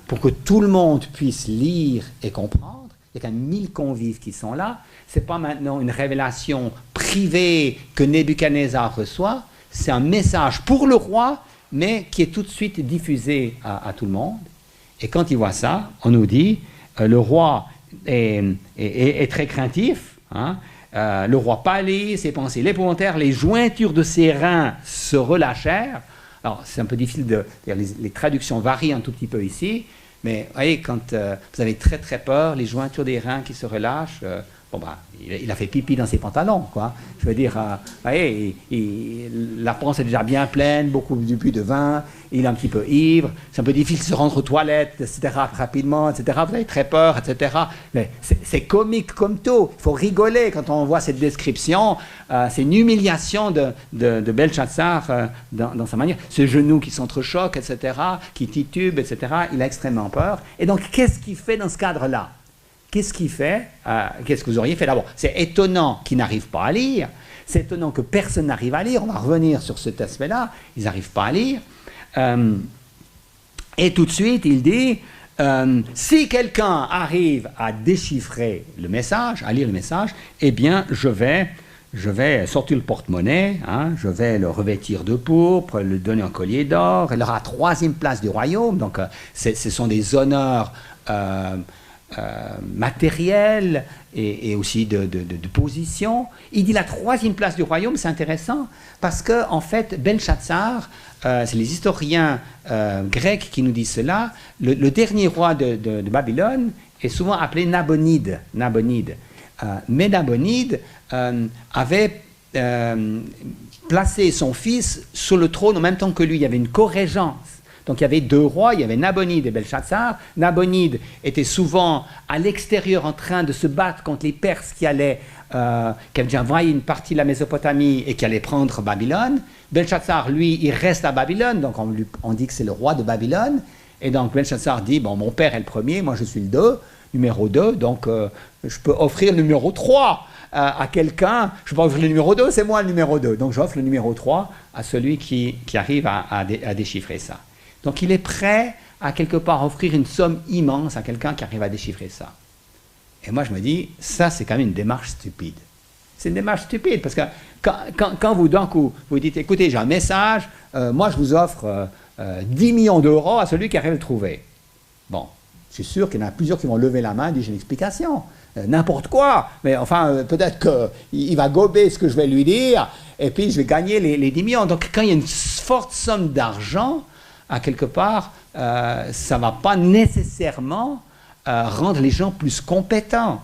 pour que tout le monde puisse lire et comprendre. Il y a quand même 1000 convives qui sont là. Ce n'est pas maintenant une révélation privée que Nebuchadnezzar reçoit. C'est un message pour le roi, mais qui est tout de suite diffusé à tout le monde. Et quand il voit ça, on nous dit, le roi est très craintif. Hein, le roi pâlit, ses pensées l'épouvantaient, les jointures de ses reins se relâchèrent. Alors, c'est un peu difficile les traductions varient un tout petit peu ici, mais vous voyez, quand vous avez très très peur, les jointures des reins qui se relâchent, bon bah, il a fait pipi dans ses pantalons, quoi. Je veux dire, vous voyez, la panse est déjà bien pleine, beaucoup bu de vin, il est un petit peu ivre, c'est un peu difficile de se rendre aux toilettes, etc., rapidement, etc., vous avez très peur, etc. Mais c'est comique comme tout, il faut rigoler quand on voit cette description, c'est une humiliation de Belshazzar dans sa manière, ses genoux qui s'entrechoquent, etc., qui titubent, etc., il a extrêmement peur. Et donc, qu'est-ce qu'il fait dans ce cadre-là? Qu'est-ce qu'il fait? Qu'est-ce que vous auriez fait? D'abord, c'est étonnant qu'il n'arrive pas à lire. C'est étonnant que personne n'arrive à lire. On va revenir sur cet aspect-là. Ils n'arrivent pas à lire. Et tout de suite, il dit, si quelqu'un arrive à déchiffrer le message, à lire le message, eh bien, je vais sortir le porte-monnaie, hein, je vais le revêtir de pourpre, lui donner un collier d'or. Il aura la 3e place du royaume. Donc, ce sont des honneurs matériel et aussi de position. Il dit la 3e place du royaume, c'est intéressant, parce que en fait, Belshazzar, c'est les historiens grecs qui nous disent cela, le dernier roi de Babylone est souvent appelé Nabonide. Mais Nabonide avait placé son fils sur le trône en même temps que lui. Il y avait une co-régence. Donc il y avait 2 rois, il y avait Nabonide et Belshazzar. Nabonide était souvent à l'extérieur en train de se battre contre les Perses qui avaient déjà envahi une partie de la Mésopotamie et qui allaient prendre Babylone. Belshazzar, lui, il reste à Babylone, donc on dit que c'est le roi de Babylone. Et donc Belshazzar dit, bon, mon père est le premier, moi je suis le numéro 2, donc je peux offrir le numéro 3 à quelqu'un. Je ne peux pas offrir le numéro 2, c'est moi le numéro 2. Donc j'offre le numéro 3 à celui qui arrive à déchiffrer ça. Donc il est prêt à quelque part offrir une somme immense à quelqu'un qui arrive à déchiffrer ça. Et moi je me dis, ça c'est quand même une démarche stupide. C'est une démarche stupide parce que quand vous d'un coup vous dites, écoutez, j'ai un message, moi je vous offre 10 millions d'euros à celui qui arrive à le trouver. Bon, je suis sûr qu'il y en a plusieurs qui vont lever la main et dire, j'ai une explication. N'importe quoi, mais enfin peut-être qu'il va gober ce que je vais lui dire et puis je vais gagner les 10 millions. Donc quand il y a une forte somme d'argent, à quelque part, ça ne va pas nécessairement rendre les gens plus compétents.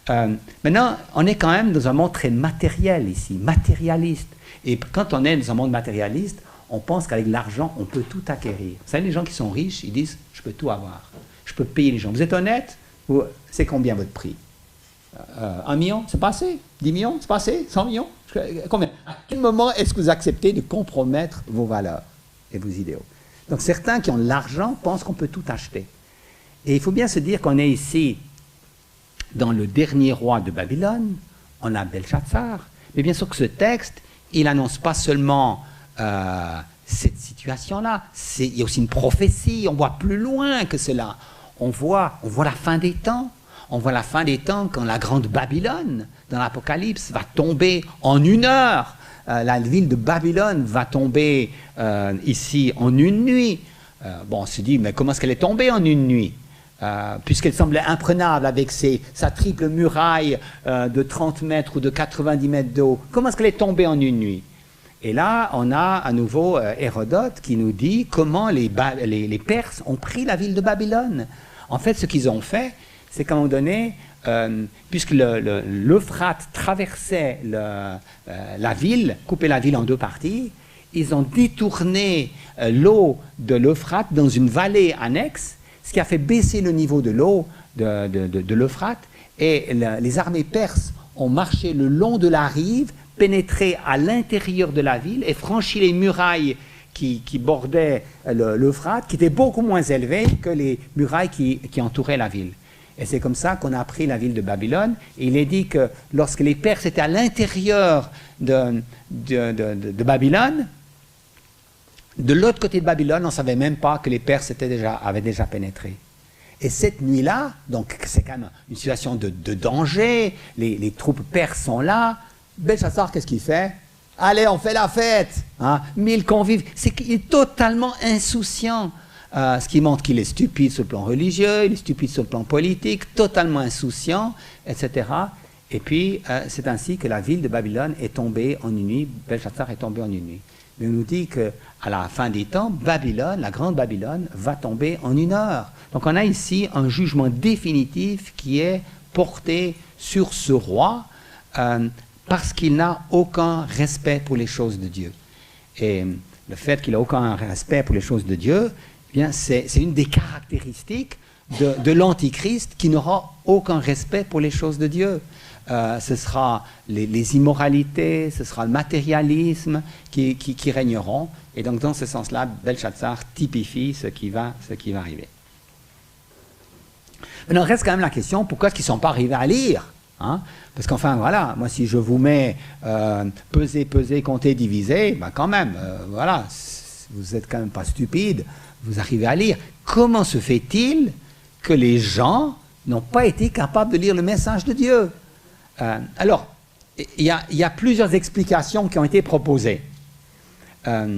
Maintenant, on est quand même dans un monde très matériel ici, matérialiste. Et quand on est dans un monde matérialiste, on pense qu'avec l'argent, on peut tout acquérir. Vous savez, les gens qui sont riches, ils disent, je peux tout avoir. Je peux payer les gens. Vous êtes honnête? C'est combien votre prix? 1 million, c'est pas assez? 10 millions, c'est pas assez? 100 millions? Combien? À quel moment est-ce que vous acceptez de compromettre vos valeurs et vos idéaux? Donc certains qui ont de l'argent pensent qu'on peut tout acheter. Et il faut bien se dire qu'on est ici dans le dernier roi de Babylone, on a Belshazzar, mais bien sûr que ce texte, il n'annonce pas seulement cette situation-là, il y a aussi une prophétie, on voit plus loin que cela. On voit la fin des temps. On voit la fin des temps quand la grande Babylone, dans l'Apocalypse, va tomber en 1 heure. La ville de Babylone va tomber ici en 1 nuit. Bon, on se dit, mais comment est-ce qu'elle est tombée en 1 nuit puisqu'elle semblait imprenable avec sa triple muraille de 30 mètres ou de 90 mètres d'eau. Comment est-ce qu'elle est tombée en 1 nuit? Et là, on a à nouveau Hérodote qui nous dit comment les Perses ont pris la ville de Babylone. En fait, ce qu'ils ont fait, c'est qu'à un moment donné, puisque l'Euphrate traversait la ville, coupait la ville en 2 parties, ils ont détourné l'eau de l'Euphrate dans une vallée annexe, ce qui a fait baisser le niveau de l'eau de l'Euphrate, et les armées perses ont marché le long de la rive, pénétré à l'intérieur de la ville et franchi les murailles qui bordaient l'Euphrate, qui étaient beaucoup moins élevées que les murailles qui entouraient la ville. Et c'est comme ça qu'on a pris la ville de Babylone. Et il est dit que lorsque les Perses étaient à l'intérieur de Babylone, de l'autre côté de Babylone, on ne savait même pas que les Perses avaient déjà pénétré. Et cette nuit-là, donc c'est quand même une situation de danger, les troupes perses sont là. Belchassar, qu'est-ce qu'il fait? Allez, on fait la fête, hein? 1000 convives. C'est qu'il est totalement insouciant. Ce qui montre qu'il est stupide sur le plan religieux, il est stupide sur le plan politique, totalement insouciant, etc. Et puis, c'est ainsi que la ville de Babylone est tombée en une nuit, Belchassar est tombé en une nuit. Mais on nous dit qu'à la fin des temps, Babylone, la grande Babylone, va tomber en une heure. Donc on a ici un jugement définitif qui est porté sur ce roi parce qu'il n'a aucun respect pour les choses de Dieu. Et le fait qu'il n'a aucun respect pour les choses de Dieu, eh bien, c'est une des caractéristiques de l'Antichrist qui n'aura aucun respect pour les choses de Dieu. Ce sera les immoralités, ce sera le matérialisme qui régneront. Et donc, dans ce sens-là, Belchassar typifie ce qui va arriver. Maintenant, reste quand même la question, pourquoi est-ce qu'ils ne sont pas arrivés à lire, hein? Parce qu'enfin, voilà, moi, si je vous mets peser, compter, diviser, ben quand même, voilà, vous n'êtes quand même pas stupide, vous arrivez à lire. Comment se fait-il que les gens n'ont pas été capables de lire le message de Dieu? Alors, il y a plusieurs explications qui ont été proposées. Certains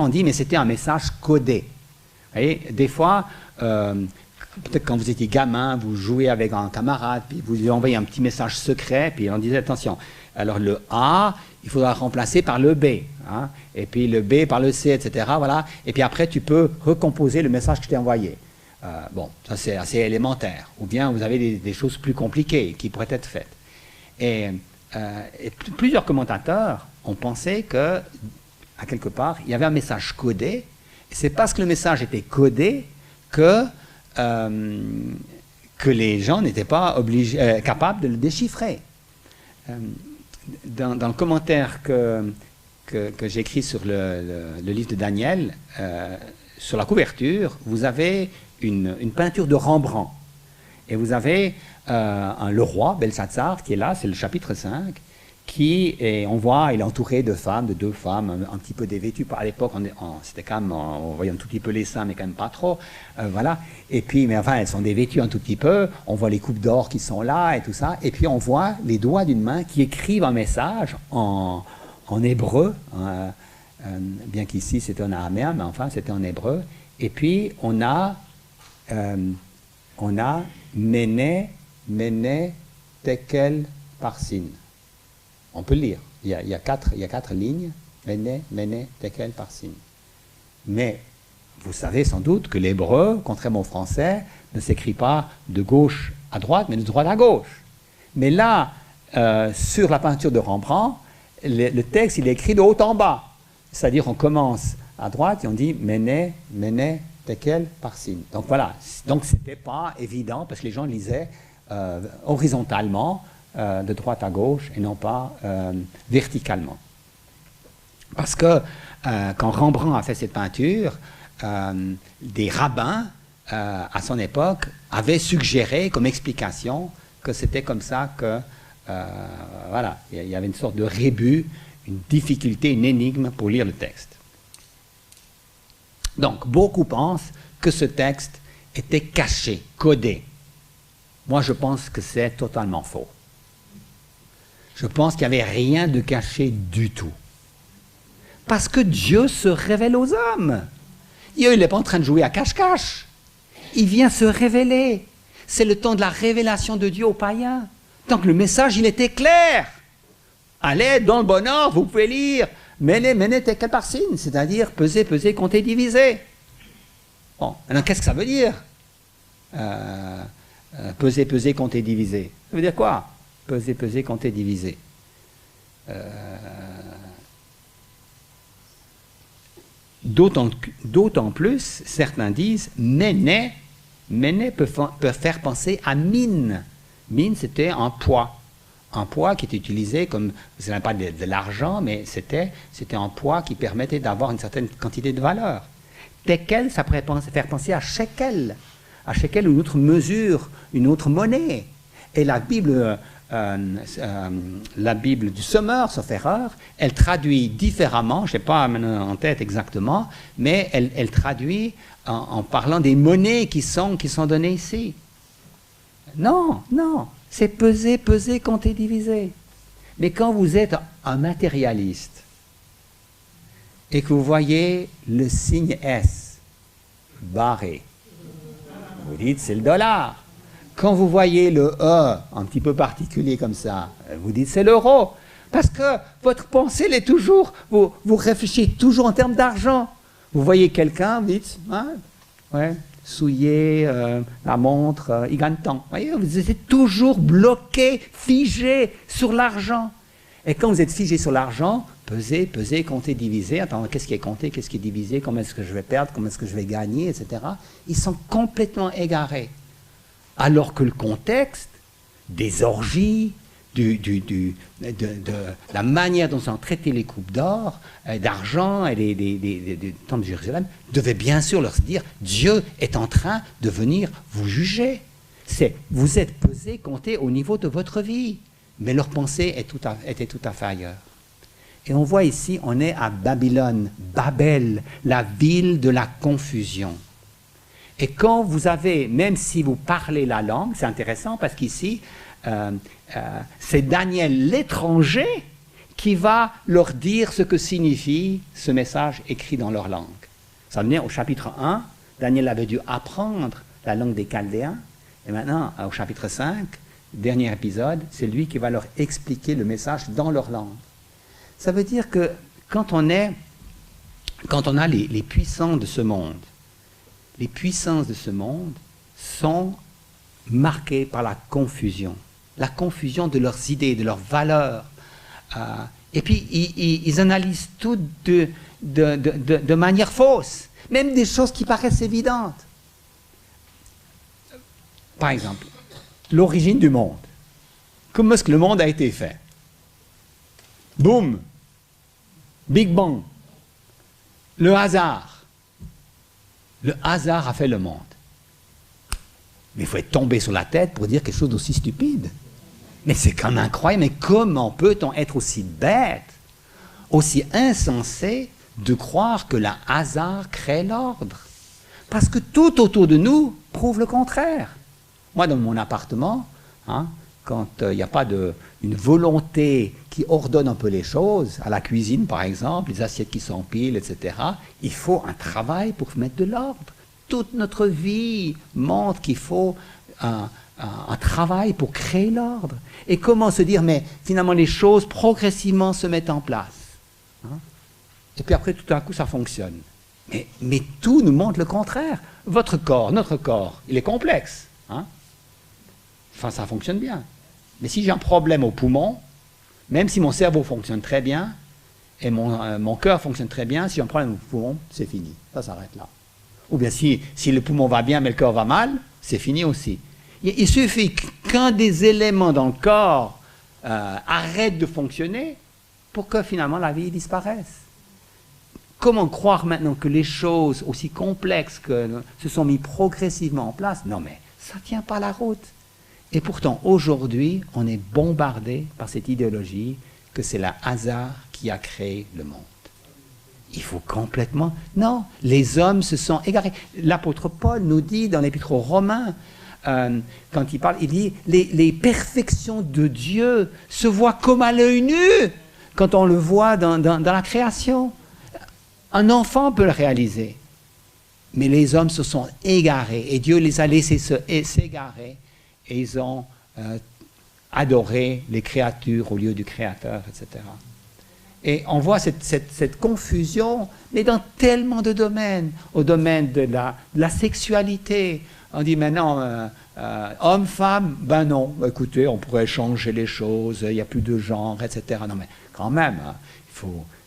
ont dit, mais c'était un message codé. Vous voyez, des fois, peut-être quand vous étiez gamin, vous jouez avec un camarade, puis vous lui envoyez un petit message secret, puis on disait, attention, alors le A, il faudra remplacer par le B, hein, et puis le B par le C, etc. Voilà, et puis après, tu peux recomposer le message que je t'ai envoyé. Bon, ça c'est assez élémentaire. Ou bien vous avez des choses plus compliquées qui pourraient être faites. Et plusieurs commentateurs ont pensé que, à quelque part, il y avait un message codé. Et c'est parce que le message était codé que les gens n'étaient pas capables de le déchiffrer. Dans le commentaire que j'écris sur le livre de Daniel, sur la couverture, vous avez une peinture de Rembrandt. Et vous avez le roi, Belchassar, qui est là, c'est le chapitre 5, on voit, il est entouré de deux femmes, un petit peu dévêtues. À l'époque, c'était quand même, on voyait un tout petit peu les seins, mais quand même pas trop. Voilà. Et puis, mais enfin, elles sont dévêtues un tout petit peu. On voit les coupes d'or qui sont là et tout ça. Et puis, on voit les doigts d'une main qui écrivent un message en hébreu. Bien qu'ici, c'était en araméen, mais enfin, c'était en hébreu. Et puis, on a Méné, Tekel, Parsin. On peut le lire. Il y a quatre lignes. Méné, Tekel, Parsin. Mais vous savez sans doute que l'hébreu, contrairement au français, ne s'écrit pas de gauche à droite, mais de droite à gauche. Mais là, sur la peinture de Rembrandt, le texte, il est écrit de haut en bas. C'est-à-dire, on commence à droite et on dit Méné, Tekel, Parsin. Donc voilà. Donc c'était pas évident parce que les gens lisaient horizontalement, de droite à gauche et non pas verticalement. Parce que quand Rembrandt a fait cette peinture, des rabbins à son époque avaient suggéré comme explication que c'était comme ça que voilà, il y avait une sorte de rébus, une difficulté, une énigme pour lire le texte. Donc beaucoup pensent que ce texte était caché, codé. Moi je pense que c'est totalement faux. Je pense qu'il n'y avait rien de caché du tout. Parce que Dieu se révèle aux hommes. Il n'est pas en train de jouer à cache-cache. Il vient se révéler. C'est le temps de la révélation de Dieu aux païens. Tant que le message, il était clair. Allez, dans le bon ordre, vous pouvez lire. Méné, tekel, parsin, c'est-à-dire peser, compter, diviser. Bon, alors qu'est-ce que ça veut dire? Peser, compter, diviser. Ça veut dire quoi? Peser, compter, diviser. D'autant plus, certains disent, Méné peut faire penser à mine. Mine, c'était un poids. Un poids qui était utilisé comme, ce n'est pas de l'argent, mais c'était un poids qui permettait d'avoir une certaine quantité de valeur. Tekel, ça pourrait faire penser à shekel. un shekel, une autre mesure, une autre monnaie. Et la Bible du Sommer, sauf erreur, elle traduit différemment, je ne sais pas maintenant en tête exactement, mais elle traduit en parlant des monnaies qui sont données ici. Non, c'est peser, compter, diviser. Mais quand vous êtes un matérialiste et que vous voyez le signe S barré, vous dites c'est le dollar. Quand vous voyez le E un petit peu particulier comme ça, vous dites c'est l'euro. Parce que votre pensée, elle est toujours, vous réfléchissez toujours en termes d'argent. Vous voyez quelqu'un, vous dites, hein, ouais, souillé, la montre, il gagne tant. Vous voyez, vous êtes toujours bloqué, figé sur l'argent. Et quand vous êtes figé sur l'argent, peser, compter, diviser, attends, qu'est-ce qui est compté, qu'est-ce qui est divisé, comment est-ce que je vais perdre, comment est-ce que je vais gagner, etc. Ils sont complètement égarés. Alors que le contexte des orgies, de la manière dont sont traitées les coupes d'or, d'argent et des temples de Jérusalem, devait bien sûr leur dire Dieu est en train de venir vous juger. Vous êtes pesés, comptés au niveau de votre vie. Mais leur pensée était tout à fait ailleurs. Et on voit ici, on est à Babylone, Babel, la ville de la confusion. Et quand vous avez, même si vous parlez la langue, c'est intéressant parce qu'ici, c'est Daniel l'étranger qui va leur dire ce que signifie ce message écrit dans leur langue. Ça venait au chapitre 1, Daniel avait dû apprendre la langue des Chaldéens, et maintenant, au chapitre 5, dernier épisode, c'est lui qui va leur expliquer le message dans leur langue. Ça veut dire que quand on a les puissants de ce monde, les puissances de ce monde sont marquées par la confusion de leurs idées, de leurs valeurs. Et puis, ils analysent tout de manière fausse, même des choses qui paraissent évidentes. Par exemple, l'origine du monde. Comment est-ce que le monde a été fait? Boum! Big Bang. Le hasard. Le hasard a fait le monde. Mais il faut être tombé sur la tête pour dire quelque chose d'aussi stupide. Mais c'est quand même incroyable. Mais comment peut-on être aussi bête, aussi insensé de croire que le hasard crée l'ordre? Parce que tout autour de nous prouve le contraire. Moi, dans mon appartement, quand il n'y a pas une volonté qui ordonne un peu les choses, à la cuisine par exemple, les assiettes qui s'empilent, etc., il faut un travail pour mettre de l'ordre. Toute notre vie montre qu'il faut un travail pour créer l'ordre. Et comment se dire, mais finalement les choses progressivement se mettent en place. Et puis après, tout à coup, ça fonctionne. Mais tout nous montre le contraire. Votre corps, notre corps, il est complexe. Enfin, ça fonctionne bien. Mais si j'ai un problème au poumon, même si mon cerveau fonctionne très bien, et mon cœur fonctionne très bien, si j'ai un problème au poumon, c'est fini. Ça s'arrête là. Ou bien si le poumon va bien, mais le cœur va mal, c'est fini aussi. Il suffit qu'un des éléments dans le corps arrête de fonctionner pour que finalement la vie disparaisse. Comment croire maintenant que les choses aussi complexes que se sont mises progressivement en place? Non mais ça ne tient pas la route. Et pourtant, aujourd'hui, on est bombardé par cette idéologie que c'est le hasard qui a créé le monde. Il faut complètement... Non, les hommes se sont égarés. L'apôtre Paul nous dit dans l'Épître aux Romains, quand il parle, il dit les perfections de Dieu se voient comme à l'œil nu quand on le voit dans la création. Un enfant peut le réaliser. Mais les hommes se sont égarés et Dieu les a laissés s'égarer. Et ils ont adoré les créatures au lieu du Créateur, etc. Et on voit cette confusion, mais dans tellement de domaines. Au domaine de la sexualité, on dit maintenant, homme-femme, ben non, écoutez, on pourrait changer les choses, il n'y a plus de genre, etc. Non mais quand même,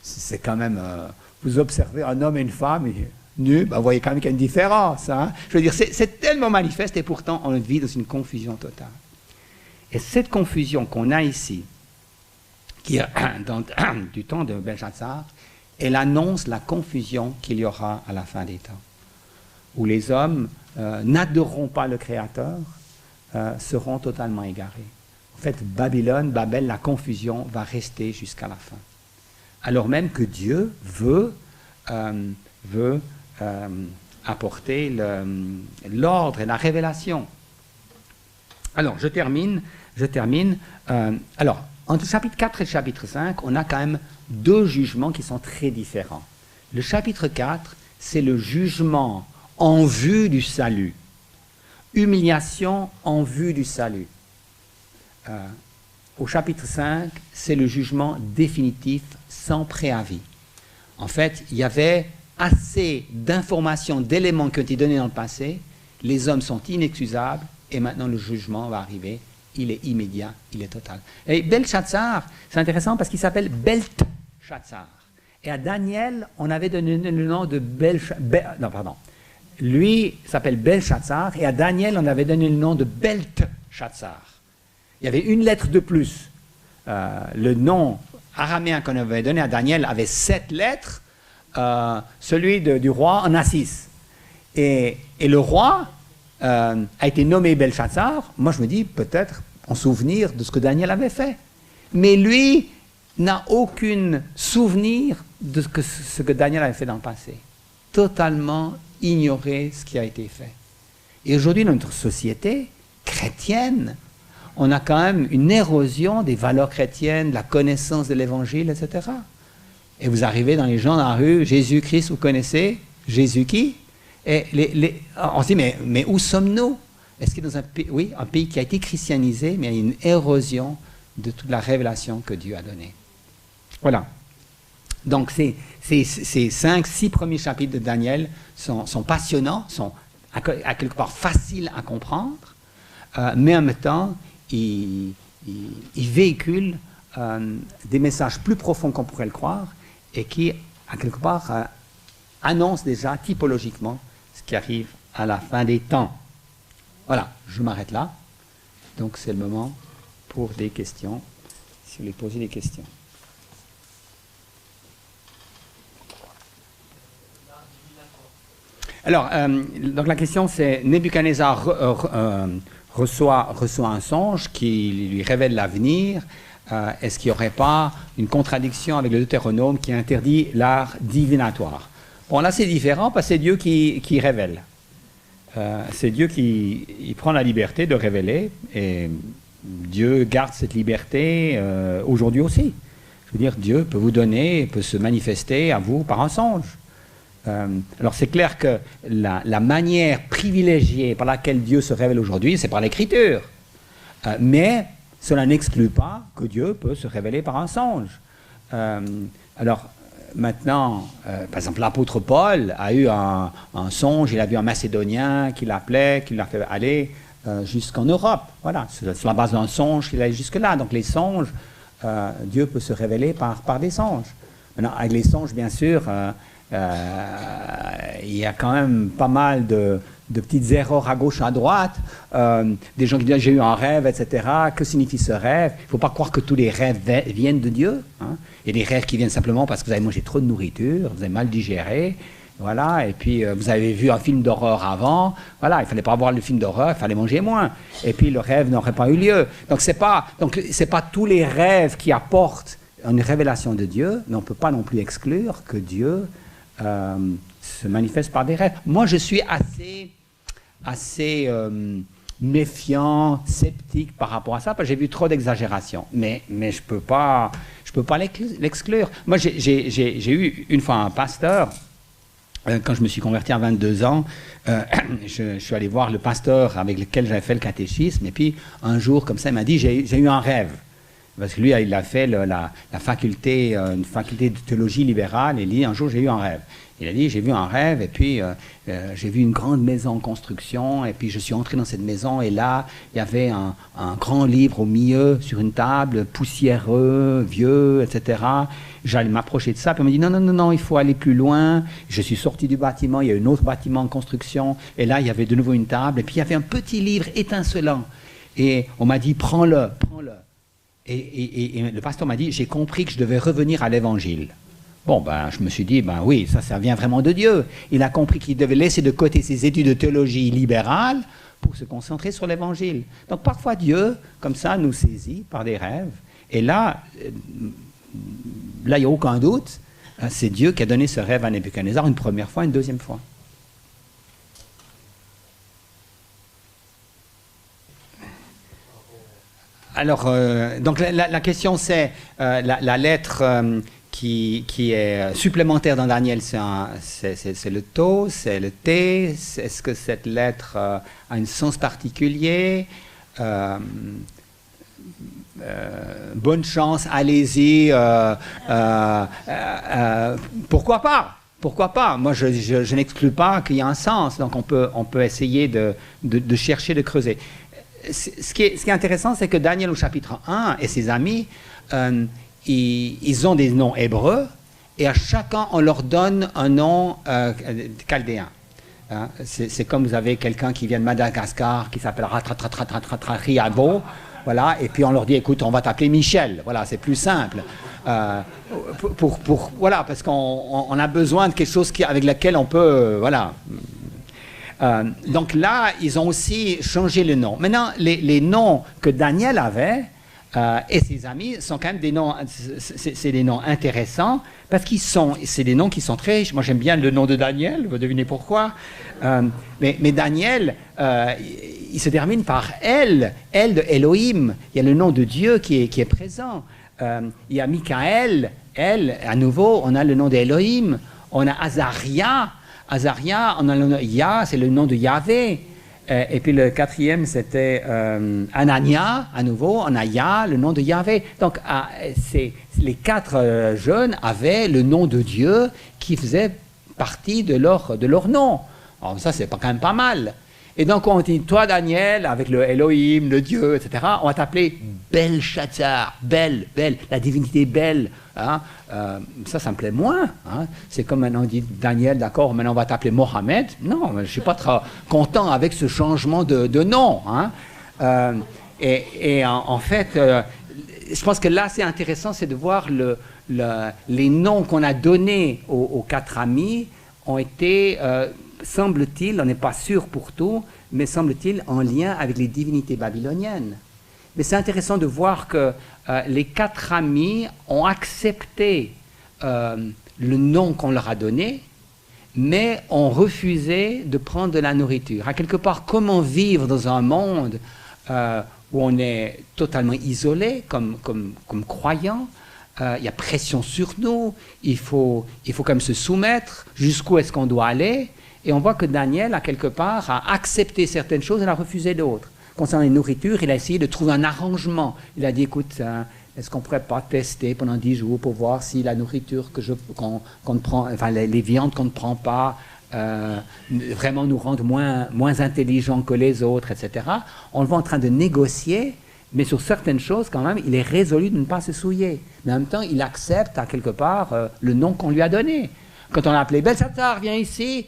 c'est quand même, vous observez un homme et une femme, nu, ben vous voyez quand même qu'il y a une différence. Je veux dire, c'est tellement manifeste et pourtant on vit dans une confusion totale. Et cette confusion qu'on a ici, qui est du temps de Belshazzar, elle annonce la confusion qu'il y aura à la fin des temps. où les hommes n'adoreront pas le Créateur, seront totalement égarés. En fait, Babel, la confusion va rester jusqu'à la fin. Alors même que Dieu veut apporter l'ordre et la révélation. Alors, je termine. Alors, entre le chapitre 4 et le chapitre 5, on a quand même deux jugements qui sont très différents. Le chapitre 4, c'est le jugement en vue du salut. Humiliation en vue du salut. Au chapitre 5, c'est le jugement définitif sans préavis. En fait, il y avait assez d'informations, d'éléments qui ont été donnés dans le passé, les hommes sont inexcusables, et maintenant le jugement va arriver, il est immédiat, il est total. Et Belshazzar, c'est intéressant parce qu'il s'appelle Beltshazzar. Et à Daniel, on avait donné le nom de Lui s'appelle Belshazzar, et à Daniel, on avait donné le nom de Beltshazzar. Il y avait une lettre de plus. Le nom araméen qu'on avait donné à Daniel avait 7 lettres, celui du roi en a 6. Et le roi a été nommé Belshazzar. Moi, je me dis, peut-être en souvenir de ce que Daniel avait fait. Mais lui n'a aucun souvenir de ce que Daniel avait fait dans le passé. Totalement ignoré ce qui a été fait. Et aujourd'hui, dans notre société chrétienne, on a quand même une érosion des valeurs chrétiennes, la connaissance de l'Évangile, etc. Et vous arrivez dans les gens dans la rue, Jésus-Christ, vous connaissez? Jésus qui? Et on se dit, mais où sommes-nous? Est-ce qu'il y a dans un pays, oui, un pays qui a été christianisé, mais il y a une érosion de toute la révélation que Dieu a donnée. Voilà. Donc ces 5-6 premiers chapitres de Daniel sont passionnants, sont à quelque part faciles à comprendre, mais en même temps, ils véhiculent des messages plus profonds qu'on pourrait le croire et qui, à quelque part, annoncent déjà typologiquement ce qui arrive à la fin des temps. Voilà, je m'arrête là. Donc c'est le moment pour des questions, si vous voulez poser des questions. Alors, donc la question c'est, Nebuchadnezzar reçoit un songe qui lui révèle l'avenir. Est-ce qu'il n'y aurait pas une contradiction avec le Deutéronome qui interdit l'art divinatoire? Bon, là c'est différent parce que c'est Dieu qui révèle. C'est Dieu qui prend la liberté de révéler, et Dieu garde cette liberté aujourd'hui aussi. Je veux dire, Dieu peut vous donner, peut se manifester à vous par un songe. Alors c'est clair que la manière privilégiée par laquelle Dieu se révèle aujourd'hui, c'est par l'écriture. Mais cela n'exclut pas que Dieu peut se révéler par un songe. Alors maintenant, par exemple, l'apôtre Paul a eu un songe, il a vu un Macédonien qui l'appelait, qui l'a fait aller jusqu'en Europe. Voilà, c'est sur la base d'un songe qu'il allait jusque-là. Donc les songes, Dieu peut se révéler par des songes. Maintenant, avec les songes, bien sûr, il y a quand même pas mal de petites erreurs à gauche, à droite, des gens qui disent j'ai eu un rêve, etc. Que signifie ce rêve? Il ne faut pas croire que tous les rêves viennent de Dieu. Hein. Il y a des rêves qui viennent simplement parce que vous avez mangé trop de nourriture, vous avez mal digéré, voilà, et puis vous avez vu un film d'horreur avant, voilà, il ne fallait pas voir le film d'horreur, il fallait manger moins, et puis le rêve n'aurait pas eu lieu. Donc c'est pas tous les rêves qui apportent une révélation de Dieu, mais on ne peut pas non plus exclure que Dieu se manifeste par des rêves. Moi, je suis assez méfiant, sceptique par rapport à ça, parce que j'ai vu trop d'exagération. Mais je peux pas l'exclure. Moi, j'ai eu une fois un pasteur, quand je me suis converti à 22 ans, je suis allé voir le pasteur avec lequel j'avais fait le catéchisme, et puis un jour, comme ça, il m'a dit, j'ai eu un rêve. Parce que lui, il a fait une faculté de théologie libérale, et il dit, un jour, j'ai eu un rêve. Il a dit, j'ai vu un rêve, et puis j'ai vu une grande maison en construction, et puis je suis entré dans cette maison, et là, il y avait un grand livre au milieu, sur une table, poussiéreux, vieux, etc. J'allais m'approcher de ça, puis il m'a dit, non, il faut aller plus loin. Je suis sorti du bâtiment, il y a un autre bâtiment en construction, et là, il y avait de nouveau une table, et puis il y avait un petit livre étincelant. Et on m'a dit, prends-le. Et le pasteur m'a dit, j'ai compris que je devais revenir à l'évangile. Bon, ben, je me suis dit, ben oui, ça vient vraiment de Dieu. Il a compris qu'il devait laisser de côté ses études de théologie libérale pour se concentrer sur l'Évangile. Donc parfois Dieu, comme ça, nous saisit par des rêves. Et là, il n'y a aucun doute, c'est Dieu qui a donné ce rêve à Nebuchadnezzar une première fois, une deuxième fois. Alors, donc la question c'est, la lettre qui est supplémentaire dans Daniel, c'est le tau, c'est le T. Est-ce que cette lettre a un sens particulier? Bonne chance, allez-y. Pourquoi pas? Pourquoi pas? Moi, je n'exclus pas qu'il y ait un sens. Donc, on peut essayer de chercher, de creuser. Ce qui est intéressant, c'est que Daniel au chapitre 1 et ses amis, ils ont des noms hébreux et à chacun, on leur donne un nom chaldéen. Hein? C'est comme vous avez quelqu'un qui vient de Madagascar qui s'appelle Riabo. Voilà, et puis on leur dit, écoute, on va t'appeler Michel. Voilà, c'est plus simple. Voilà, parce qu'on a besoin de quelque chose avec lequel on peut... voilà. Donc là, ils ont aussi changé le nom. Maintenant, les noms que Daniel avait et ses amis sont quand même des noms, c'est des noms intéressants parce c'est des noms qui sont très riches. Moi, j'aime bien le nom de Daniel, vous devinez pourquoi. Mais Daniel, il se termine par El de Elohim. Il y a le nom de Dieu qui est présent. Il y a Michael, El, à nouveau, on a le nom d'Elohim. On a Azaria. Azaria, on a le nom de Yah, c'est le nom de Yahvé. Et puis le quatrième, c'était Anania, à nouveau, on a Yah, le nom de Yahvé. Donc, les quatre jeunes avaient le nom de Dieu qui faisait partie de leur nom. Alors ça, c'est quand même pas mal. Et donc, on dit, toi, Daniel, avec le Elohim, le Dieu, etc., on va t'appeler Belshazzar, Bel, la divinité Bel. Hein? Ça me plaît moins. Hein? C'est comme maintenant on dit Daniel, d'accord, maintenant on va t'appeler Mohamed. Non, je ne suis pas très content avec ce changement de nom. Hein? En fait, je pense que là, c'est intéressant, c'est de voir les noms qu'on a donnés aux quatre amis ont été... semble-t-il, on n'est pas sûr pour tout, mais semble-t-il en lien avec les divinités babyloniennes. Mais c'est intéressant de voir que les quatre amis ont accepté le nom qu'on leur a donné, mais ont refusé de prendre de la nourriture. À quelque part, comment vivre dans un monde où on est totalement isolé comme croyant? Il y a pression sur nous, il faut quand même se soumettre, jusqu'où est-ce qu'on doit aller? Et on voit que Daniel, à quelque part, a accepté certaines choses et a refusé d'autres. Concernant les nourritures, il a essayé de trouver un arrangement. Il a dit, écoute, est-ce qu'on ne pourrait pas tester pendant 10 jours pour voir si la nourriture qu'on prend, enfin les viandes qu'on ne prend pas, vraiment nous rendent moins intelligents que les autres, etc. On le voit en train de négocier, mais sur certaines choses, quand même, il est résolu de ne pas se souiller. Mais en même temps, il accepte, à quelque part, le nom qu'on lui a donné. Quand on l'a appelé Belshazzar, viens ici,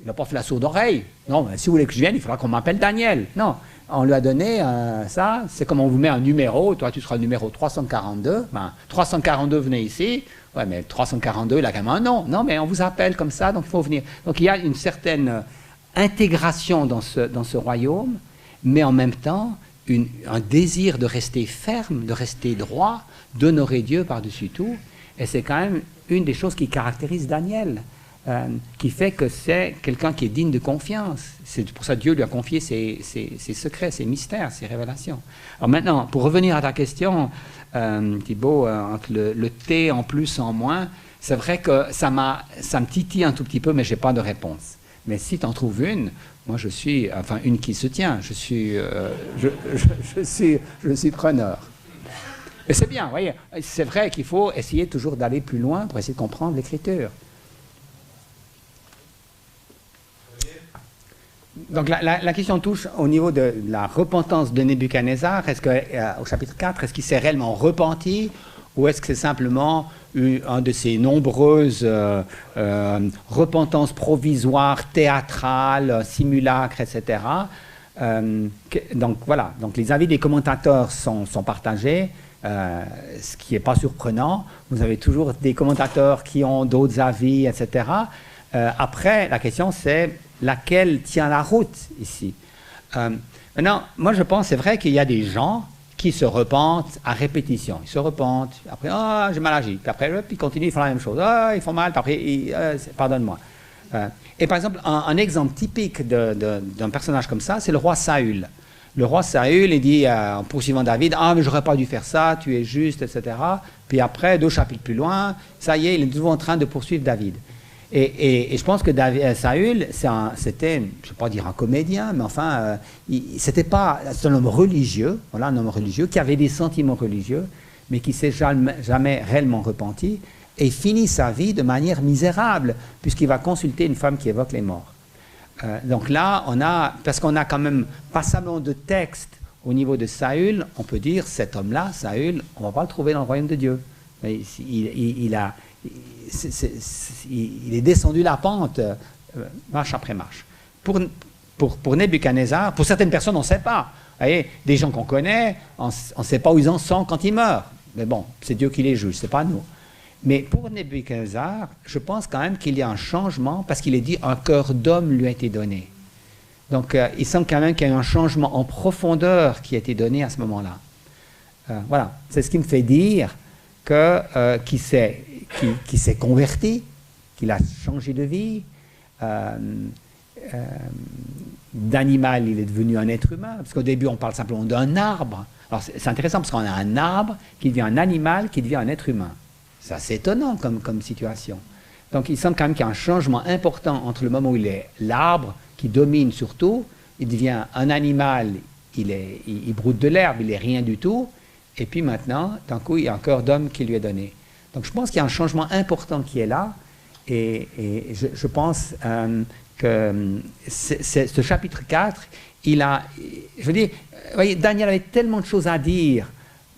il n'a pas fait la sourde oreille. Non, mais si vous voulez que je vienne, il faudra qu'on m'appelle Daniel. Non, on lui a donné ça. C'est comme on vous met un numéro. Toi, tu seras le numéro 342. Ben, 342, venez ici. Ouais, mais 342, il a quand même un nom. Non, mais on vous appelle comme ça, donc il faut venir. Donc il y a une certaine intégration dans ce royaume, mais en même temps, un désir de rester ferme, de rester droit, d'honorer Dieu par-dessus tout. Et c'est quand même une des choses qui caractérise Daniel. Qui fait que c'est quelqu'un qui est digne de confiance. C'est pour ça que Dieu lui a confié ses secrets, ses mystères, ses révélations. Alors maintenant, pour revenir à ta question, Thibaut, entre le T en plus, en moins, c'est vrai que ça me titille un tout petit peu, mais je n'ai pas de réponse. Mais si tu en trouves une, moi je suis, enfin une qui se tient, je suis preneur. Et c'est bien, vous voyez, c'est vrai qu'il faut essayer toujours d'aller plus loin pour essayer de comprendre l'Écriture. Donc la question touche au niveau de la repentance de Nebuchadnezzar. Est-ce que au chapitre 4, est-ce qu'il s'est réellement repenti ou est-ce que c'est simplement un de ces nombreuses repentances provisoires, théâtrales, simulacres, etc. Donc voilà, donc les avis des commentateurs sont partagés. ce qui n'est pas surprenant. Vous avez toujours des commentateurs qui ont d'autres avis, etc. Après, la question c'est laquelle tient la route ici. Maintenant, moi je pense, c'est vrai qu'il y a des gens qui se repentent à répétition. Ils se repentent, après, ah, j'ai mal agi. Puis après, ils continuent, ils font la même chose. Ah, ils font mal, puis après, pardonne-moi. Et par exemple, un exemple typique d'un personnage comme ça, c'est le roi Saül. Le roi Saül, il dit, en poursuivant David, ah, mais j'aurais pas dû faire ça, tu es juste, etc. Puis après, 2 chapitres plus loin, ça y est, il est toujours en train de poursuivre David. Et je pense que Saül, c'était, je ne vais pas dire un comédien, mais enfin, c'est un homme religieux, voilà, un homme religieux qui avait des sentiments religieux, mais qui ne s'est jamais réellement repenti, et finit sa vie de manière misérable, puisqu'il va consulter une femme qui évoque les morts. Donc là, parce qu'on a quand même passablement de textes au niveau de Saül, on peut dire, cet homme-là, Saül, on ne va pas le trouver dans le royaume de Dieu. Il est descendu la pente, marche après marche. Pour Nebuchadnezzar, pour certaines personnes, on ne sait pas. Vous voyez, des gens qu'on connaît, on ne sait pas où ils en sont quand ils meurent. Mais bon, c'est Dieu qui les juge, ce n'est pas nous. Mais pour Nebuchadnezzar, je pense quand même qu'il y a un changement, parce qu'il est dit un cœur d'homme lui a été donné. Donc il semble quand même qu'il y a un changement en profondeur qui a été donné à ce moment-là. Voilà, c'est ce qui me fait dire qu'il s'est converti, qu'il a changé de vie. D'animal, il est devenu un être humain, parce qu'au début, on parle simplement d'un arbre. Alors, c'est intéressant, parce qu'on a un arbre qui devient un animal, qui devient un être humain. C'est assez étonnant comme situation. Donc, il semble quand même qu'il y a un changement important entre le moment où il est l'arbre, qui domine surtout, il devient un animal, il broute de l'herbe, il n'est rien du tout, et puis maintenant, d'un coup, il y a un cœur d'homme qui lui est donné. Donc, je pense qu'il y a un changement important qui est là, et je pense que ce chapitre 4, je veux dire, vous voyez, Daniel avait tellement de choses à dire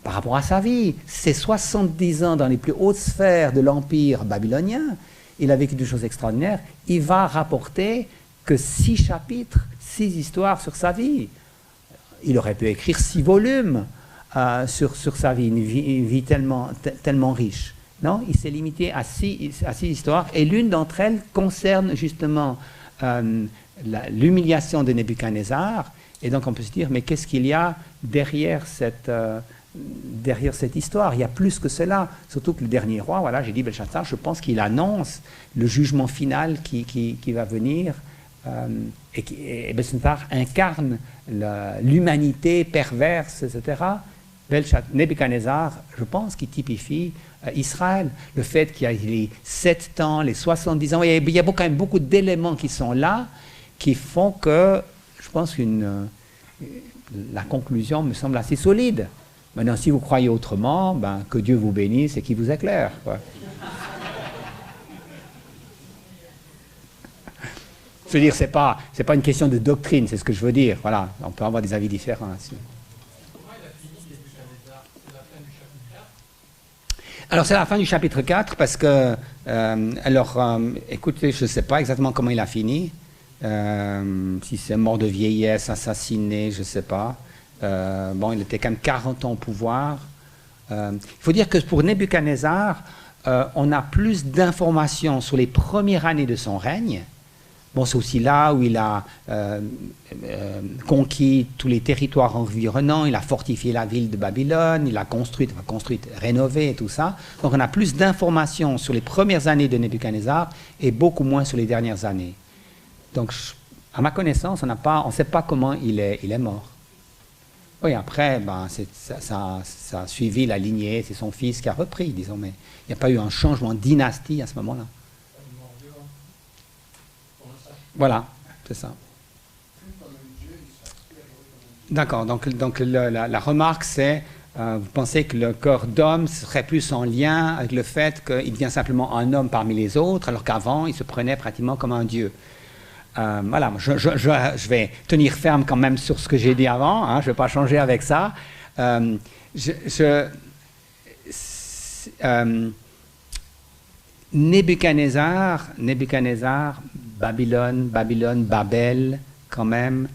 par rapport à sa vie. Ses 70 ans dans les plus hautes sphères de l'empire babylonien, il a vécu des choses extraordinaires. Il va rapporter que 6 chapitres, 6 histoires sur sa vie. Il aurait pu écrire 6 volumes sur sa vie, une vie tellement riche. Non, il s'est limité à 6 histoires, et l'une d'entre elles concerne justement l'humiliation de Nebuchadnezzar. Et donc on peut se dire, mais qu'est-ce qu'il y a derrière cette histoire? Il y a plus que cela, surtout que le dernier roi, voilà, j'ai dit Belshazzar, je pense qu'il annonce le jugement final qui va venir, et Belshazzar incarne l'humanité perverse, etc. Nebuchadnezzar, je pense qu'il typifie Israël, le fait qu'il y a les 7 ans, les 70 ans, il y a quand même beaucoup d'éléments qui sont là, qui font que, je pense que la conclusion me semble assez solide. Maintenant, si vous croyez autrement, ben, que Dieu vous bénisse et qu'il vous éclaire, quoi. Je veux dire, c'est pas une question de doctrine, c'est ce que je veux dire. Voilà, on peut avoir des avis différents là-dessus. Alors, c'est la fin du chapitre 4 parce que, écoutez, je ne sais pas exactement comment il a fini. Si c'est mort de vieillesse, assassiné, je ne sais pas. Bon, il était quand même 40 ans au pouvoir. Il faut dire que pour Nebuchadnezzar, on a plus d'informations sur les premières années de son règne. Bon, c'est aussi là où il a conquis tous les territoires environnants, il a fortifié la ville de Babylone, il a construit, rénové et tout ça. Donc on a plus d'informations sur les premières années de Nebuchadnezzar et beaucoup moins sur les dernières années. Donc, à ma connaissance, on ne sait pas comment il est mort. Oui, après, ben, ça a suivi la lignée, c'est son fils qui a repris, disons, mais il n'y a pas eu un changement de dynastie à ce moment-là. Voilà, c'est ça. D'accord, donc la remarque c'est, vous pensez que le corps d'homme serait plus en lien avec le fait qu'il devient simplement un homme parmi les autres, alors qu'avant il se prenait pratiquement comme un dieu. Voilà, je vais tenir ferme quand même sur ce que j'ai dit avant, hein, je ne vais pas changer avec ça. Nebuchadnezzar, Babylone, Babel, quand même,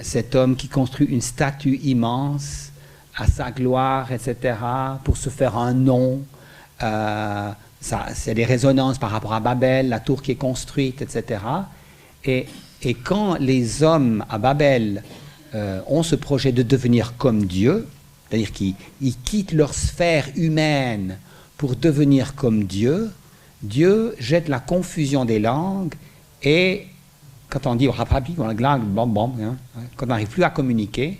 cet homme qui construit une statue immense, à sa gloire, etc., pour se faire un nom. C'est des résonances par rapport à Babel, la tour qui est construite, etc. Et quand les hommes à Babel ont ce projet de devenir comme Dieu, c'est-à-dire qu'ils quittent leur sphère humaine pour devenir comme Dieu, Dieu jette la confusion des langues et quand on dit quand on n'arrive plus à communiquer,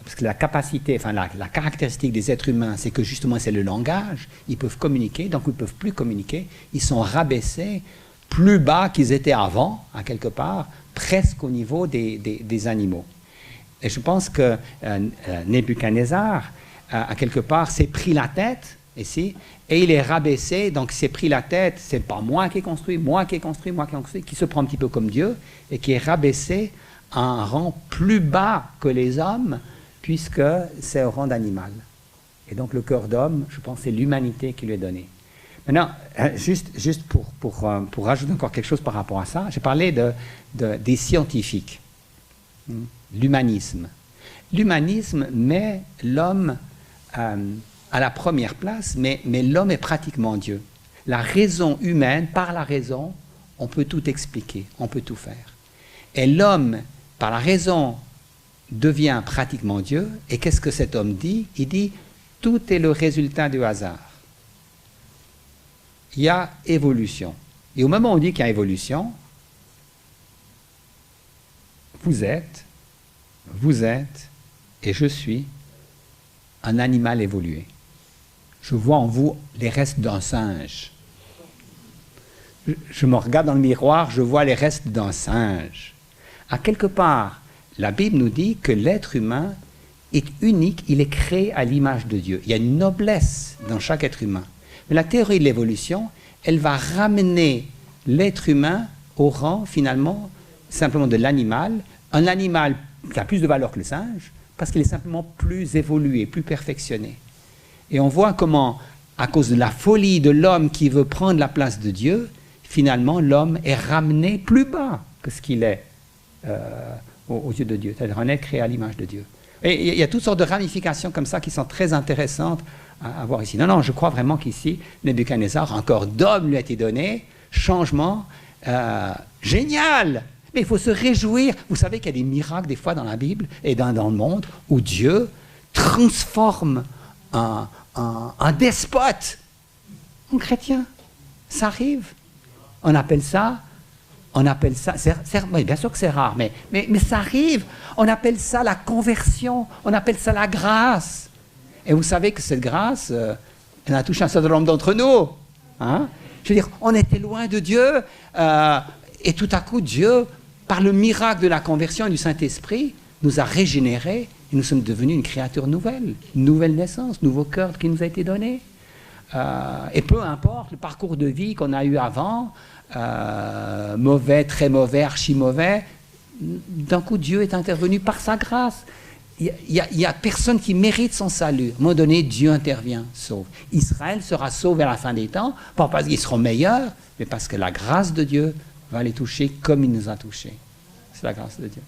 parce que la capacité, enfin la caractéristique des êtres humains, c'est que justement c'est le langage, ils peuvent communiquer, donc ils ne peuvent plus communiquer, ils sont rabaissés plus bas qu'ils étaient avant, à quelque part, presque au niveau des animaux. Et je pense que Nebuchadnezzar, à quelque part, s'est pris la tête ici, et il est rabaissé, donc il s'est pris la tête, c'est pas moi qui ai construit, qui se prend un petit peu comme Dieu, et qui est rabaissé à un rang plus bas que les hommes, puisque c'est au rang d'animal. Et donc le cœur d'homme, je pense, c'est l'humanité qui lui est donnée. Maintenant, juste pour rajouter encore quelque chose par rapport à ça, j'ai parlé des scientifiques, l'humanisme. L'humanisme met l'homme à la première place, mais l'homme est pratiquement Dieu. La raison humaine, par la raison, on peut tout expliquer, on peut tout faire. Et l'homme, par la raison, devient pratiquement Dieu. Et qu'est-ce que cet homme dit? Il dit, tout est le résultat du hasard. Il y a évolution. Et au moment où on dit qu'il y a évolution, vous êtes, et je suis un animal évolué. Je vois en vous les restes d'un singe. Je me regarde dans le miroir, je vois les restes d'un singe. À quelque part, la Bible nous dit que l'être humain est unique, il est créé à l'image de Dieu. Il y a une noblesse dans chaque être humain. Mais la théorie de l'évolution, elle va ramener l'être humain au rang, finalement, simplement de l'animal. Un animal qui a plus de valeur que le singe, parce qu'il est simplement plus évolué, plus perfectionné. Et on voit comment, à cause de la folie de l'homme qui veut prendre la place de Dieu, finalement, l'homme est ramené plus bas que ce qu'il est aux yeux de Dieu. C'est-à-dire un être créé à l'image de Dieu. Et il y a toutes sortes de ramifications comme ça qui sont très intéressantes à voir ici. Non, je crois vraiment qu'ici, Nebuchadnezzar, un corps d'homme lui a été donné, changement génial. Mais il faut se réjouir. Vous savez qu'il y a des miracles des fois dans la Bible et dans le monde où Dieu transforme un despote en chrétien. Ça arrive. On appelle ça, bien sûr que c'est rare, mais ça arrive. On appelle ça la conversion, on appelle ça la grâce. Et vous savez que cette grâce, elle a touché un certain nombre d'entre nous. Hein? Je veux dire, on était loin de Dieu, et tout à coup, Dieu, par le miracle de la conversion et du Saint-Esprit, nous a régénérés, et nous sommes devenus une créature nouvelle, une nouvelle naissance, nouveau cœur qui nous a été donné. Et peu importe le parcours de vie qu'on a eu avant, mauvais, très mauvais, archi mauvais, d'un coup Dieu est intervenu par sa grâce. Il y a personne qui mérite son salut. À un moment donné, Dieu intervient, sauve. Israël sera sauvé à la fin des temps, pas parce qu'ils seront meilleurs, mais parce que la grâce de Dieu va les toucher comme il nous a touchés. C'est la grâce de Dieu.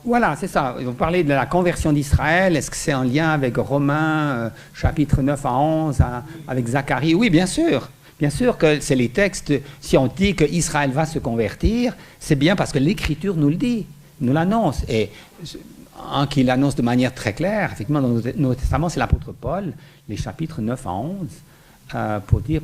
Voilà, c'est ça. Vous parlez de la conversion d'Israël. Est-ce que c'est en lien avec Romains, chapitre 9 à 11, avec Zacharie? Oui, bien sûr. Bien sûr que c'est les textes. Si on dit qu'Israël va se convertir, c'est bien parce que l'Écriture nous le dit, nous l'annonce. Et un qui l'annonce de manière très claire, effectivement, dans le Nouveau Testament, c'est l'apôtre Paul, les chapitres 9 à 11, pour dire,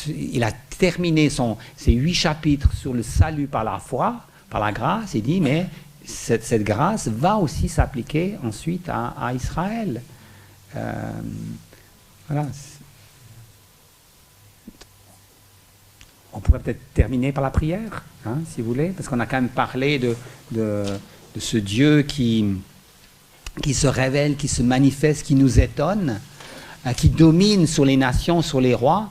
il a terminé ses 8 chapitres sur le salut par la foi, par la grâce. Il dit, mais cette grâce va aussi s'appliquer ensuite à Israël. Voilà. On pourrait peut-être terminer par la prière, hein, si vous voulez, parce qu'on a quand même parlé de ce Dieu qui se révèle, qui se manifeste, qui nous étonne, qui domine sur les nations, sur les rois.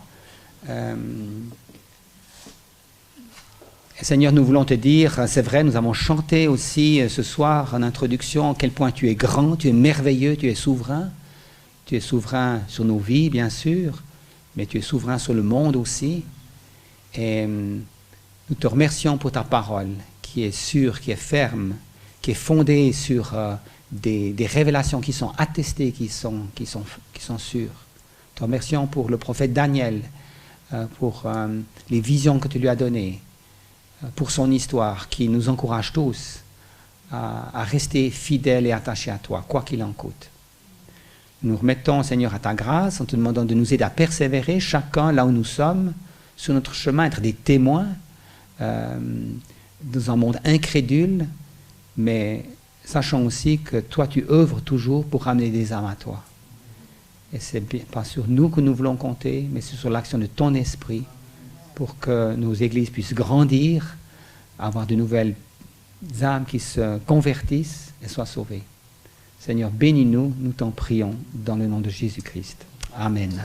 Seigneur, nous voulons te dire, c'est vrai, nous avons chanté aussi ce soir en introduction à quel point tu es grand, tu es merveilleux, tu es souverain. Tu es souverain sur nos vies, bien sûr, mais tu es souverain sur le monde aussi. Et nous te remercions pour ta parole qui est sûre, qui est ferme, qui est fondée sur des révélations qui sont attestées, qui sont sûres. Te remercions pour le prophète Daniel, pour les visions que tu lui as données, pour son histoire qui nous encourage tous à rester fidèles et attachés à toi, quoi qu'il en coûte. Nous remettons, Seigneur, à ta grâce en te demandant de nous aider à persévérer, chacun là où nous sommes, sur notre chemin, être des témoins dans un monde incrédule, mais sachant aussi que toi, tu œuvres toujours pour ramener des âmes à toi. Et c'est pas sur nous que nous voulons compter, mais c'est sur l'action de ton esprit pour que nos églises puissent grandir, avoir de nouvelles âmes qui se convertissent et soient sauvées. Seigneur, bénis-nous, nous t'en prions, dans le nom de Jésus-Christ. Amen.